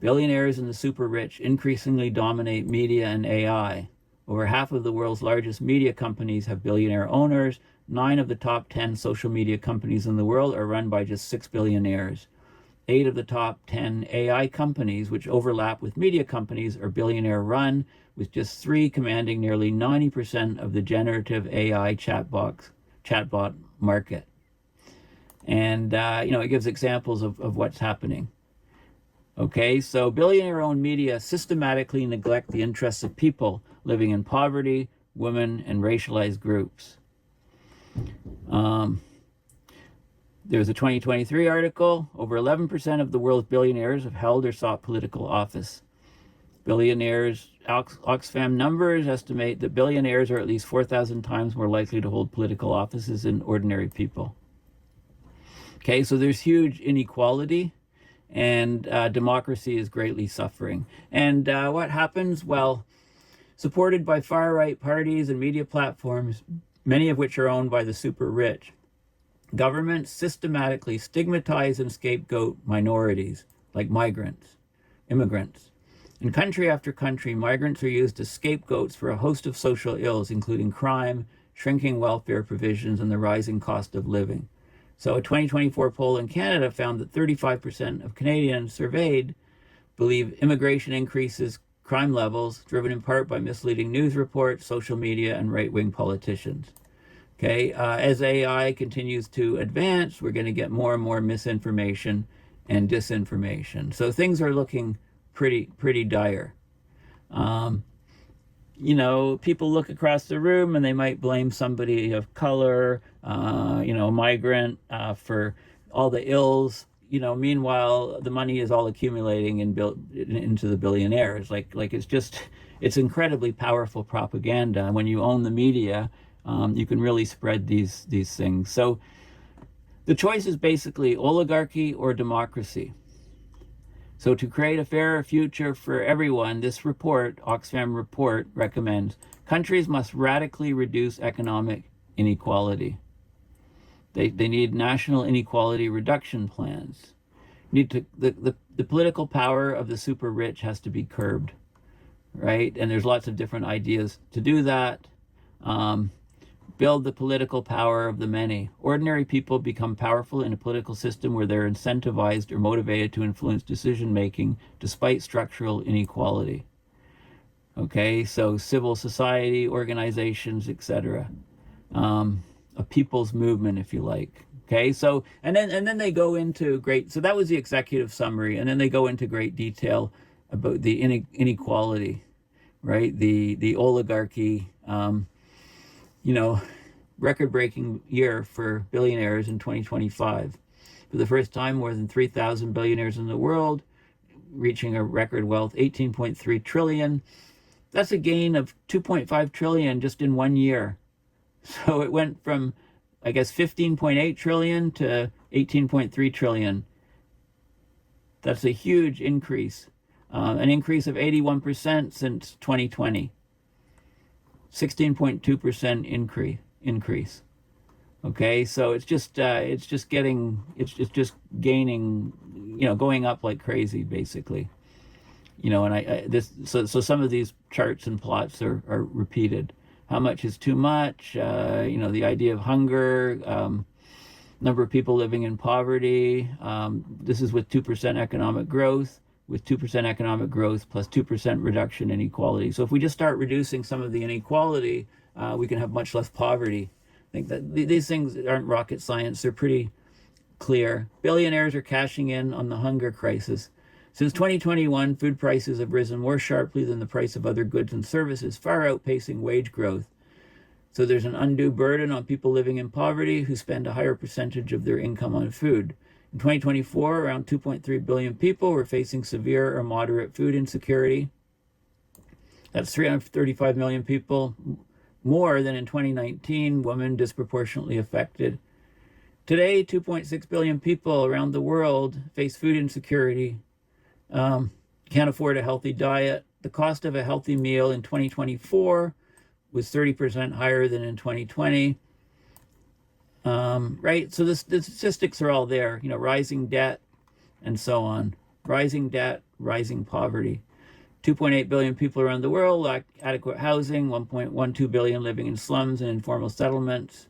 Billionaires and the super rich increasingly dominate media and AI. Over half of the world's largest media companies have billionaire owners. 9 of the top 10 social media companies in the world are run by just 6 billionaires. 8 of the top 10 AI companies, which overlap with media companies, are billionaire run, with just 3 commanding nearly 90% of the generative AI chatbot market. And, it gives examples of what's happening. Okay, so billionaire-owned media systematically neglect the interests of people living in poverty, women, and racialized groups. There's a 2023 article. Over 11% of the world's billionaires have held or sought political office. Billionaires, Oxfam numbers estimate that billionaires are at least 4,000 times more likely to hold political offices than ordinary people. Okay, so there's huge inequality, and democracy is greatly suffering. And what happens? Well, supported by far-right parties and media platforms, many of which are owned by the super rich, governments systematically stigmatize and scapegoat minorities like migrants, immigrants. In country after country, migrants are used as scapegoats for a host of social ills, including crime, shrinking welfare provisions, and the rising cost of living. So a 2024 poll in Canada found that 35% of Canadians surveyed believe immigration increases crime levels, driven in part by misleading news reports, social media, and right-wing politicians. Okay, as AI continues to advance, we're going to get more and more misinformation and disinformation. So things are looking pretty dire. People look across the room and they might blame somebody of color, a migrant, for all the ills. Meanwhile, the money is all accumulating into the billionaires. It's incredibly powerful propaganda. And when you own the media, you can really spread these things. So the choice is basically oligarchy or democracy. So to create a fairer future for everyone, this Oxfam report, recommends countries must radically reduce economic inequality. They need national inequality reduction plans. The political power of the super rich has to be curbed, right? And there's lots of different ideas to do that. Build the political power of the many. Ordinary people become powerful in a political system where they're incentivized or motivated to influence decision-making despite structural inequality. Okay, so civil society, organizations, etc. A people's movement, if you like. Okay, so and then they go into so that was the executive summary, and then they go into great detail about the inequality, right? The oligarchy. Record-breaking year for billionaires in 2025. For the first time, more than 3,000 billionaires in the world, reaching a record wealth, 18.3 trillion. That's a gain of 2.5 trillion just in 1 year. So it went from, 15.8 trillion to 18.3 trillion. That's a huge increase, an increase of 81% since 2020. 16.2% increase. Okay, so it's just gaining, going up like crazy, basically. So some of these charts and plots are repeated. How much is too much? The idea of hunger, number of people living in poverty. This is with 2% economic growth. With 2% economic growth plus 2% reduction in inequality. So if we just start reducing some of the inequality, we can have much less poverty. I think that these things aren't rocket science. They're pretty clear. Billionaires are cashing in on the hunger crisis. Since 2021, food prices have risen more sharply than the price of other goods and services, far outpacing wage growth. So there's an undue burden on people living in poverty who spend a higher percentage of their income on food. In 2024, around 2.3 billion people were facing severe or moderate food insecurity. That's 335 million people, more than in 2019, women disproportionately affected. Today, 2.6 billion people around the world face food insecurity, can't afford a healthy diet. The cost of a healthy meal in 2024 was 30% higher than in 2020. Right? So the statistics are all there, rising debt and so on. Rising debt, rising poverty. 2.8 billion people around the world lack adequate housing, 1.12 billion living in slums and informal settlements.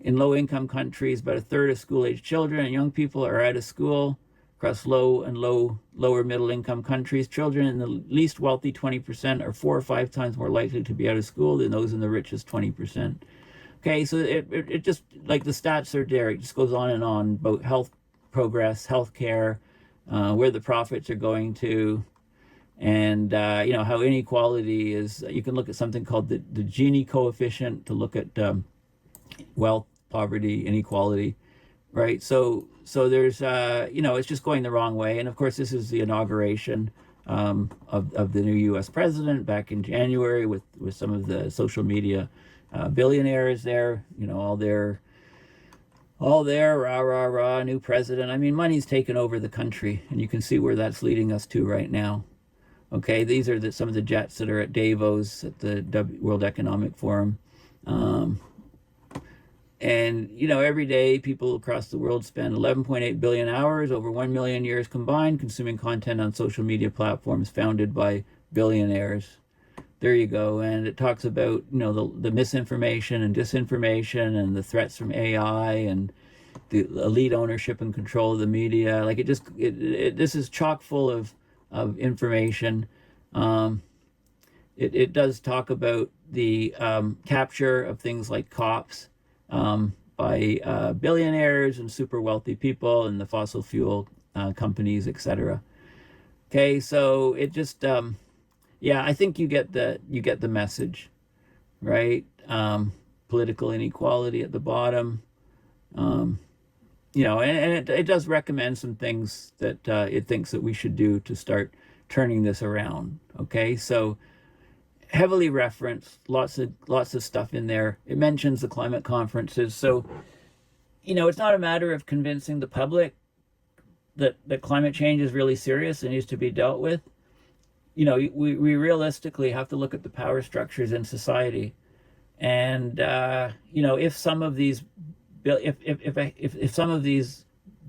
In low-income countries, about a third of school-age children and young people are out of school. Across lower middle-income countries, children in the least wealthy 20% are 4 or 5 times more likely to be out of school than those in the richest 20%. Okay, so it just, like the stats are there, it just goes on and on about health progress, healthcare, where the profits are going to, and how inequality is. You can look at something called the Gini coefficient to look at wealth, poverty, inequality, right? So there's it's just going the wrong way. And of course, this is the inauguration of the new U.S. president back in January with some of the social media billionaires there. All there, rah rah rah, new president. I mean, money's taken over the country, and you can see where that's leading us to right now. Okay, these are some of the jets that are at Davos at the World Economic Forum. And, every day people across the world spend 11.8 billion hours, over 1 million years combined, consuming content on social media platforms founded by billionaires. There you go. And it talks about, the misinformation and disinformation and the threats from AI and the elite ownership and control of the media. Like this is chock full of information. It does talk about the capture of things like COPs by billionaires and super wealthy people and the fossil fuel companies, etc. Okay, so it just I think you get the message, right? Political inequality at the bottom, and it does recommend some things that it thinks that we should do to start turning this around. Okay, so heavily referenced, lots of stuff in there. It mentions the climate conferences. So, it's not a matter of convincing the public that climate change is really serious and needs to be dealt with. We realistically have to look at the power structures in society. And, if some of these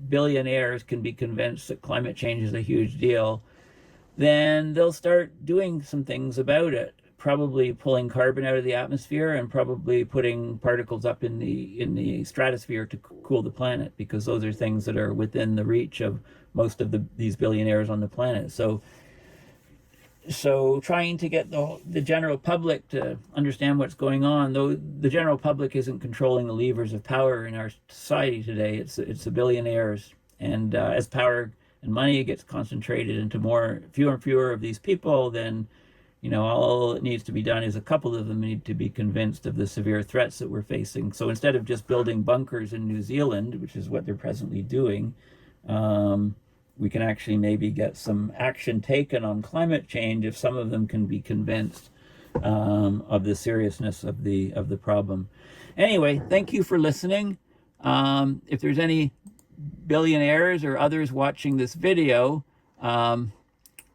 billionaires can be convinced that climate change is a huge deal, then they'll start doing some things about it. Probably pulling carbon out of the atmosphere and probably putting particles up in the stratosphere to cool the planet, because those are things that are within the reach of most of these billionaires on the planet. So trying to get the general public to understand what's going on, though the general public isn't controlling the levers of power in our society today, it's the billionaires. And as power and money gets concentrated into fewer and fewer of these people, then all that needs to be done is a couple of them need to be convinced of the severe threats that we're facing. So instead of just building bunkers in New Zealand, which is what they're presently doing, we can actually maybe get some action taken on climate change if some of them can be convinced of the seriousness of the problem. Anyway, thank you for listening. If there's any billionaires or others watching this video,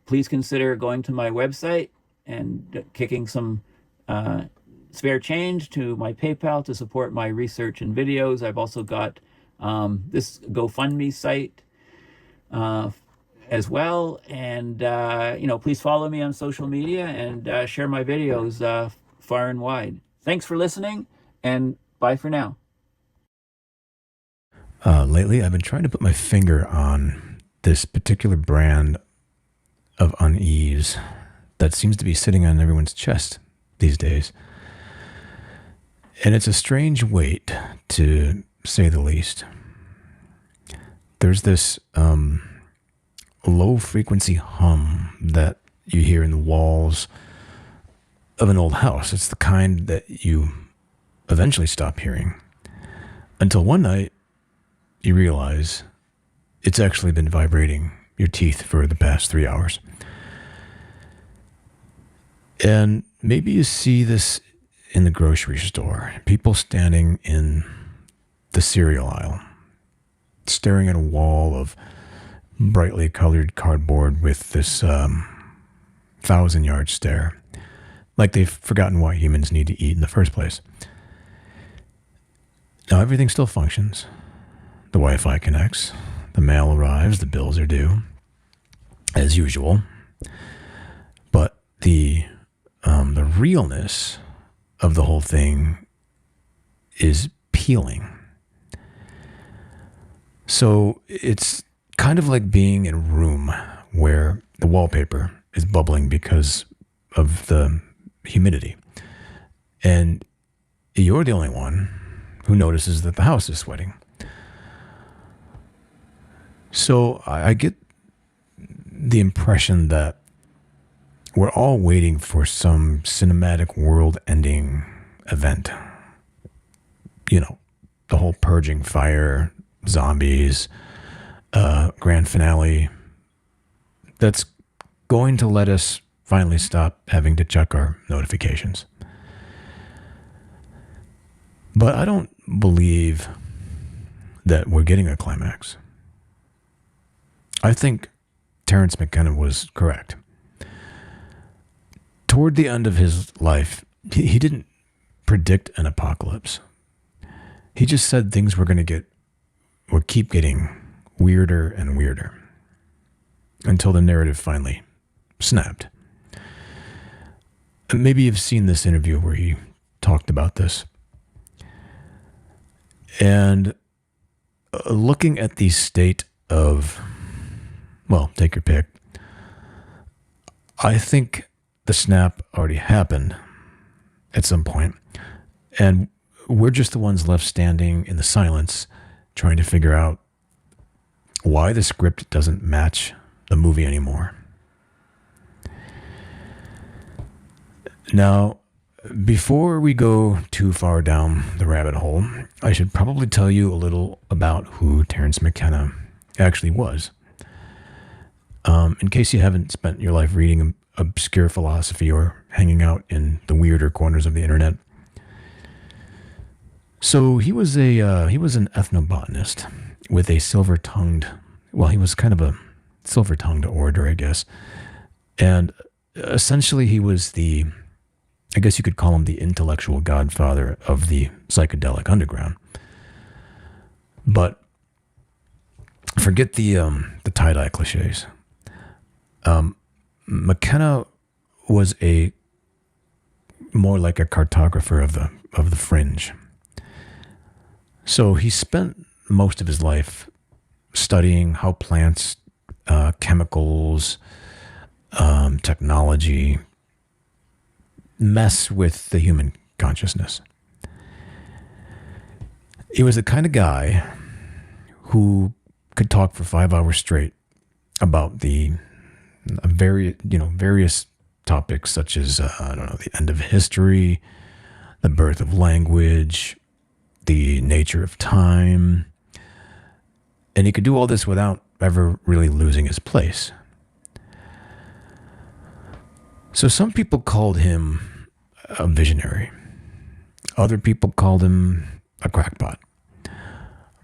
please consider going to my website and kicking some spare change to my PayPal to support my research and videos. I've also got this GoFundMe site as well. And, please follow me on social media and share my videos far and wide. Thanks for listening, and bye for now. Lately, I've been trying to put my finger on this particular brand of unease that seems to be sitting on everyone's chest these days. And it's a strange weight, to say the least. There's this low-frequency hum that you hear in the walls of an old house. It's the kind that you eventually stop hearing. Until one night, you realize it's actually been vibrating your teeth for the past 3 hours. And maybe you see this in the grocery store. People standing in the cereal aisle, staring at a wall of brightly colored cardboard with this 1,000-yard stare. like they've forgotten why humans need to eat in the first place. Now, everything still functions. The Wi-Fi connects, the mail arrives, the bills are due, as usual. But the realness of the whole thing is peeling. So it's kind of like being in a room where the wallpaper is bubbling because of the humidity. And you're the only one who notices that the house is sweating. So I get the impression that we're all waiting for some cinematic world-ending event. You know, the whole purging fire, zombies, grand finale that's going to let us finally stop having to check our notifications. But I don't believe that we're getting a climax. I think Terence McKenna was correct. Toward the end of his life, he didn't predict an apocalypse. He just said things were going to keep getting weirder and weirder until the narrative finally snapped. And maybe you've seen this interview where he talked about this. And looking at the state of, well, take your pick, I think the snap already happened at some point, and we're just the ones left standing in the silence trying to figure out why the script doesn't match the movie anymore. Now, before we go too far down the rabbit hole, I should probably tell you a little about who Terence McKenna actually was. In case you haven't spent your life reading obscure philosophy or hanging out in the weirder corners of the internet. So he was an ethnobotanist with a silver-tongued, well, he was kind of a silver-tongued orator, I guess. And essentially he was I guess you could call him the intellectual godfather of the psychedelic underground. But forget the tie-dye cliches. McKenna was more like a cartographer of the fringe. So he spent most of his life studying how plants, chemicals, technology mess with the human consciousness. He was the kind of guy who could talk for 5 hours straight about the various topics such as, the end of history, the birth of language, the nature of time. And he could do all this without ever really losing his place. So some people called him a visionary. Other people called him a crackpot.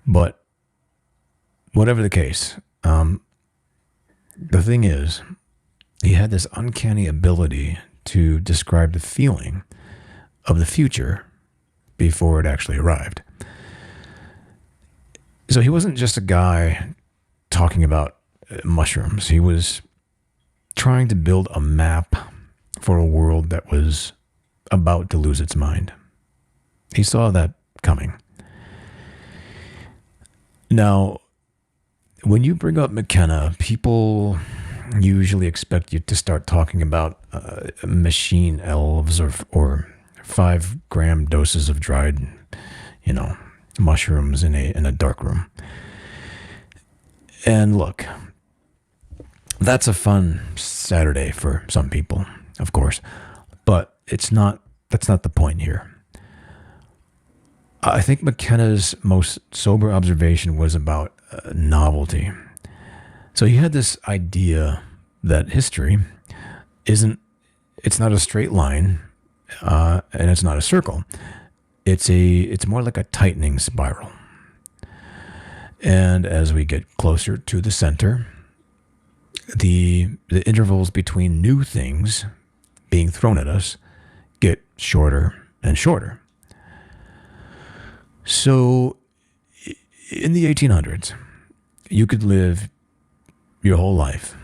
But whatever the case, the thing is, he had this uncanny ability to describe the feeling of the future before it actually arrived. So he wasn't just a guy talking about mushrooms. He was trying to build a map for a world that was about to lose its mind. He saw that coming. Now, when you bring up McKenna, people usually expect you to start talking about machine elves or 5-gram doses of dried, mushrooms in a dark room. And look, that's a fun Saturday for some people, of course, but that's not the point here. I think McKenna's most sober observation was about novelty. So he had this idea that history it's not a straight line, and it's not a circle. It's more like a tightening spiral. And as we get closer to the center, the intervals between new things being thrown at us get shorter and shorter. So in the 1800s, you could live your whole life,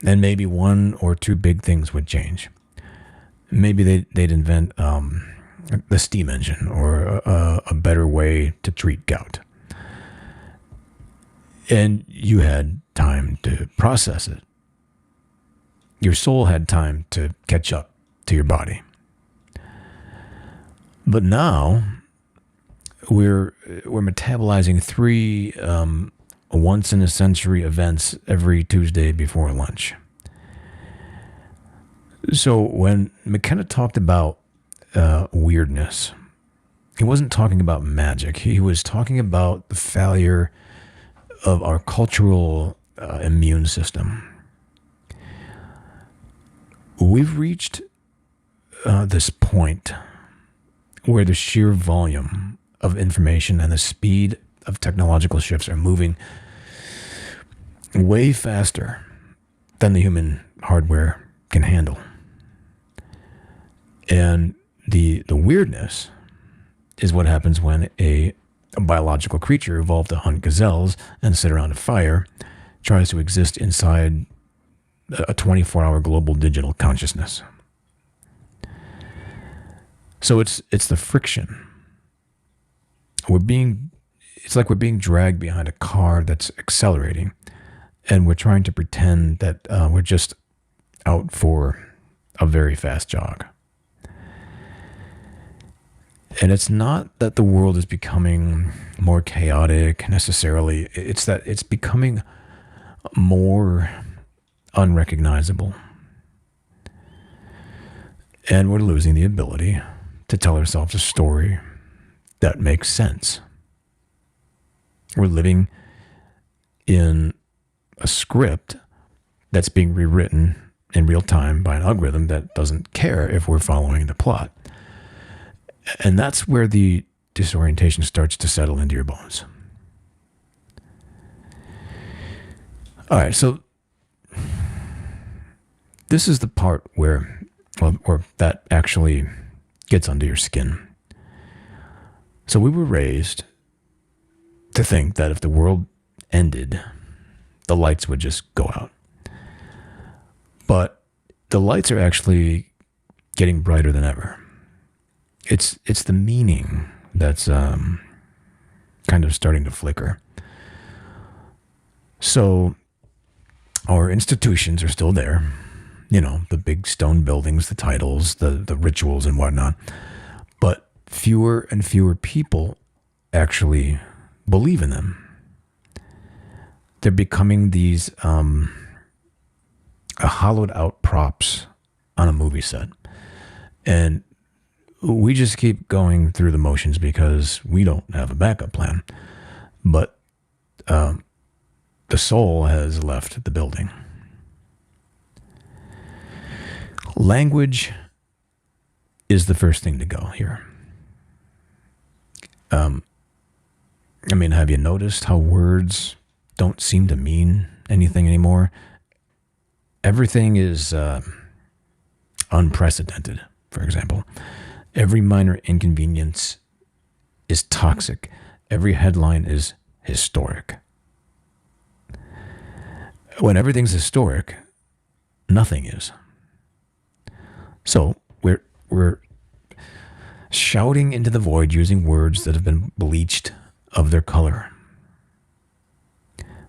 and maybe one or two big things would change. Maybe they'd invent the steam engine or a better way to treat gout. And you had time to process it. Your soul had time to catch up to your body. But now we're metabolizing 3 once in a century events every Tuesday before lunch. So when McKenna talked about weirdness, he wasn't talking about magic. He was talking about the failure of our cultural immune system. We've reached this point where the sheer volume of information and the speed of technological shifts are moving way faster than the human hardware can handle. And the weirdness is what happens when a biological creature evolved to hunt gazelles and sit around a fire tries to exist inside a 24-hour global digital consciousness. So it's the friction. It's like we're being dragged behind a car that's accelerating, and we're trying to pretend that we're just out for a very fast jog. And it's not that the world is becoming more chaotic necessarily. It's that it's becoming more unrecognizable. And we're losing the ability to tell ourselves a story that makes sense. We're living in a script that's being rewritten in real time by an algorithm that doesn't care if we're following the plot. And that's where the disorientation starts to settle into your bones. All right, so this is the part where that actually gets under your skin. So we were raised to think that if the world ended, the lights would just go out. But the lights are actually getting brighter than ever. It's the meaning that's kind of starting to flicker. So our institutions are still there. You know, the big stone buildings, the titles, the rituals and whatnot. But fewer and fewer people actually believe in them. They're becoming these hollowed out props on a movie set. And we just keep going through the motions because we don't have a backup plan. But the soul has left the building. Language is the first thing to go here. I mean, have you noticed how words don't seem to mean anything anymore? Everything is unprecedented, for example. Every minor inconvenience is toxic. Every headline is historic. When everything's historic, nothing is. So we're shouting into the void using words that have been bleached of their color.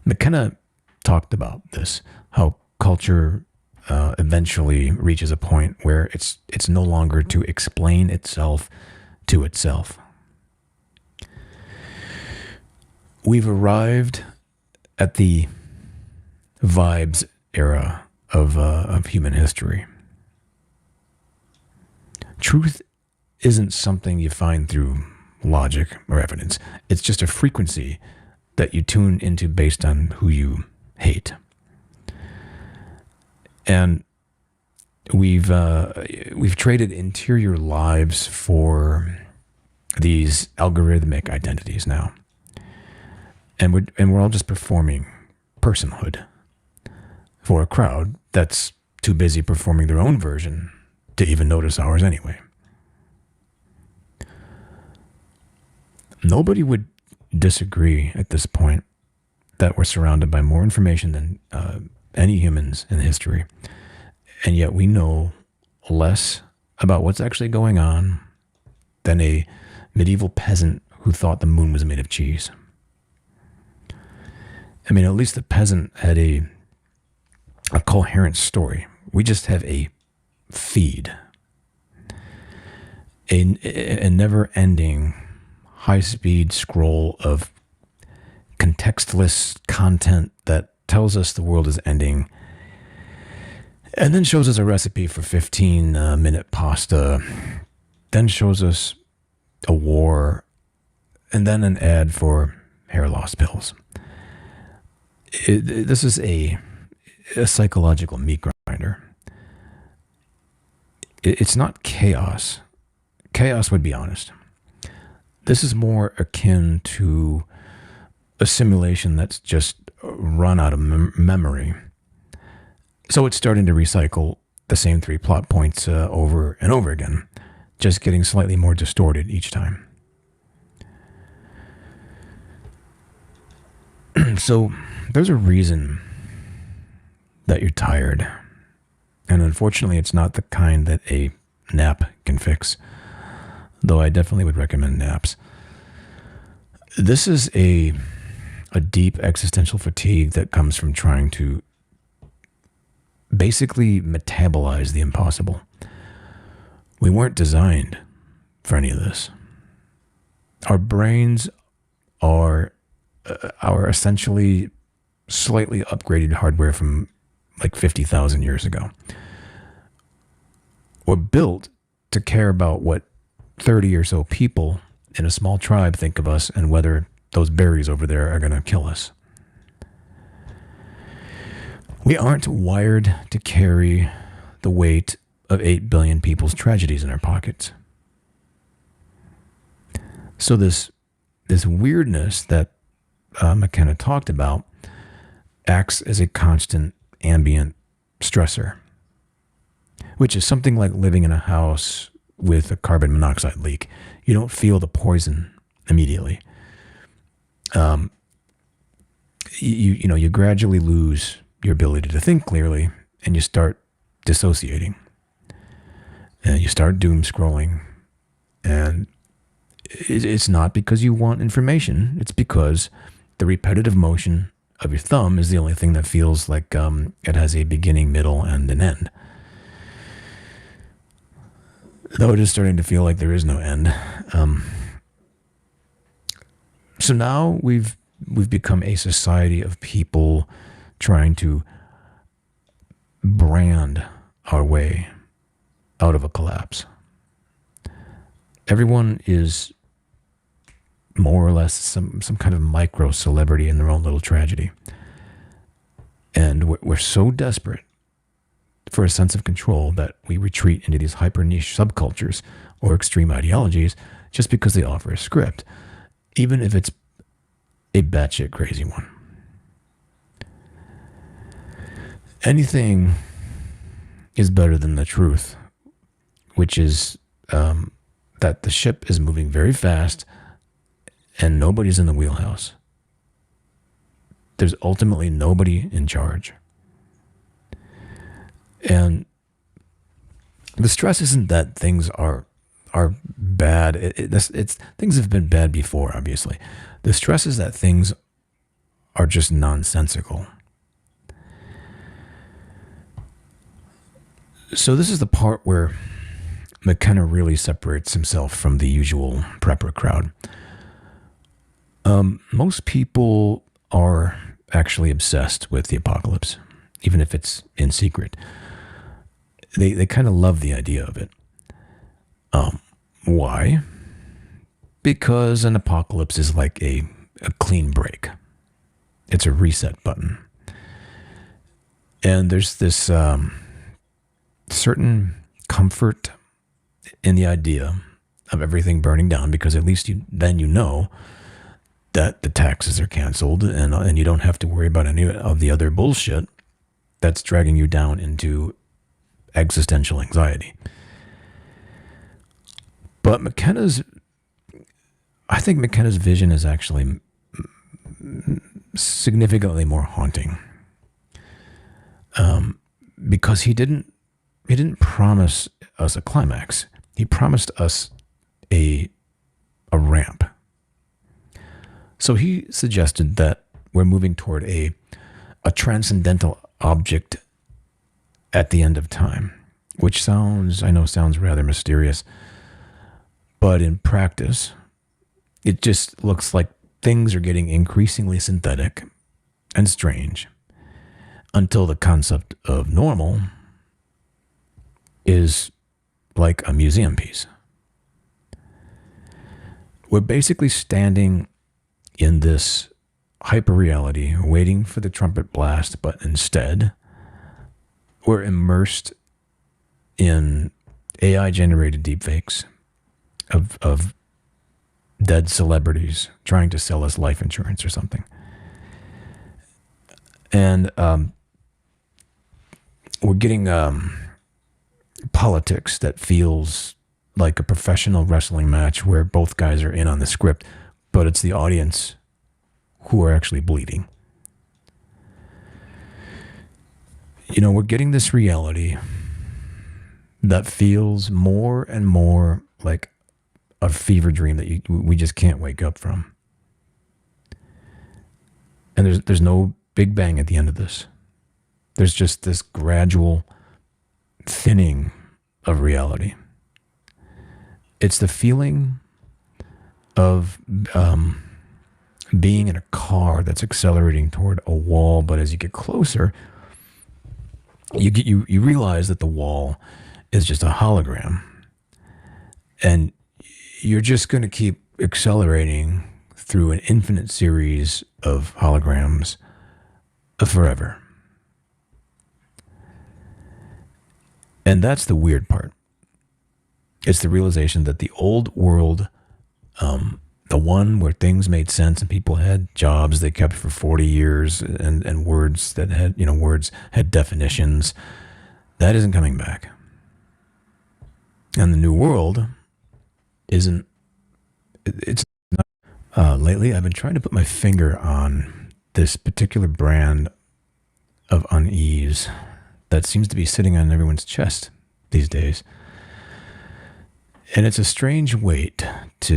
McKenna talked about this, how culture eventually reaches a point where it's no longer to explain itself to itself. We've arrived at the vibes era of human history. Truth isn't something you find through logic or evidence. It's just a frequency that you tune into based on who you hate. And we've traded interior lives for these algorithmic identities now. And we're all just performing personhood for a crowd that's too busy performing their own version to even notice ours anyway. Nobody would disagree at this point that we're surrounded by more information than any humans in history. And yet we know less about what's actually going on than a medieval peasant who thought the moon was made of cheese. I mean, at least the peasant had a coherent story. We just have a feed, a never-ending, high-speed scroll of contextless content that tells us the world is ending and then shows us a recipe for 15-minute pasta, then shows us a war, and then an ad for hair loss pills. This is a psychological meat grinder. It's not chaos. Chaos would be honest. This is more akin to a simulation that's just run out of memory. So it's starting to recycle the same 3 plot points over and over again, just getting slightly more distorted each time. So there's a reason that you're tired. And unfortunately, it's not the kind that a nap can fix, though I definitely would recommend naps. This is a deep existential fatigue that comes from trying to basically metabolize the impossible. We weren't designed for any of this. Our brains are essentially slightly upgraded hardware from like 50,000 years ago. We're built to care about what 30 or so people in a small tribe think of us and whether those berries over there are going to kill us. We aren't wired to carry the weight of 8 billion people's tragedies in our pockets. So this weirdness that McKenna talked about acts as a constant ambient stressor, which is something like living in a house with a carbon monoxide leak. You don't feel the poison immediately. You gradually lose your ability to think clearly, and you start dissociating, and you start doom scrolling, and it's not because you want information. It's because the repetitive motion of your thumb is the only thing that feels like it has a beginning, middle, and an end. Though it is starting to feel like there is no end. So now we've become a society of people trying to brand our way out of a collapse. Everyone is more or less some kind of micro celebrity in their own little tragedy. And we're so desperate for a sense of control that we retreat into these hyper niche subcultures or extreme ideologies just because they offer a script, even if it's a batshit crazy one. Anything is better than the truth, which is that the ship is moving very fast and nobody's in the wheelhouse. There's ultimately nobody in charge. And the stress isn't that things are bad. It's things have been bad before, obviously. The stress is that things are just nonsensical. So this is the part where McKenna really separates himself from the usual prepper crowd. Most people are actually obsessed with the apocalypse, even if it's in secret. They kind of love the idea of it. Why? Because an apocalypse is like a clean break. It's a reset button. And there's this certain comfort in the idea of everything burning down, because at least then you know that the taxes are canceled and you don't have to worry about any of the other bullshit that's dragging you down into existential anxiety. But I think McKenna's vision is actually significantly more haunting, because he didn't promise us a climax. He promised us a ramp. So he suggested that we're moving toward a transcendental object at the end of time, which sounds rather mysterious, but in practice, it just looks like things are getting increasingly synthetic and strange until the concept of normal is like a museum piece. We're basically standing in this hyperreality, waiting for the trumpet blast, but instead, we're immersed in AI-generated deepfakes of dead celebrities trying to sell us life insurance or something. And we're getting politics that feels like a professional wrestling match where both guys are in on the script, but it's the audience who are actually bleeding. We're getting this reality that feels more and more like a fever dream that we just can't wake up from. And there's no big bang at the end of this. There's just this gradual thinning of reality. It's the feeling of being in a car that's accelerating toward a wall, but as you get closer, you realize that the wall is just a hologram, and you're just going to keep accelerating through an infinite series of holograms forever. And that's the weird part. It's the realization that the old world, the one where things made sense and people had jobs they kept for 40 years and words that had, words had definitions, that isn't coming back. And the new world isn't, it's not. Lately, I've been trying to put my finger on this particular brand of unease that seems to be sitting on everyone's chest these days. And it's a strange weight to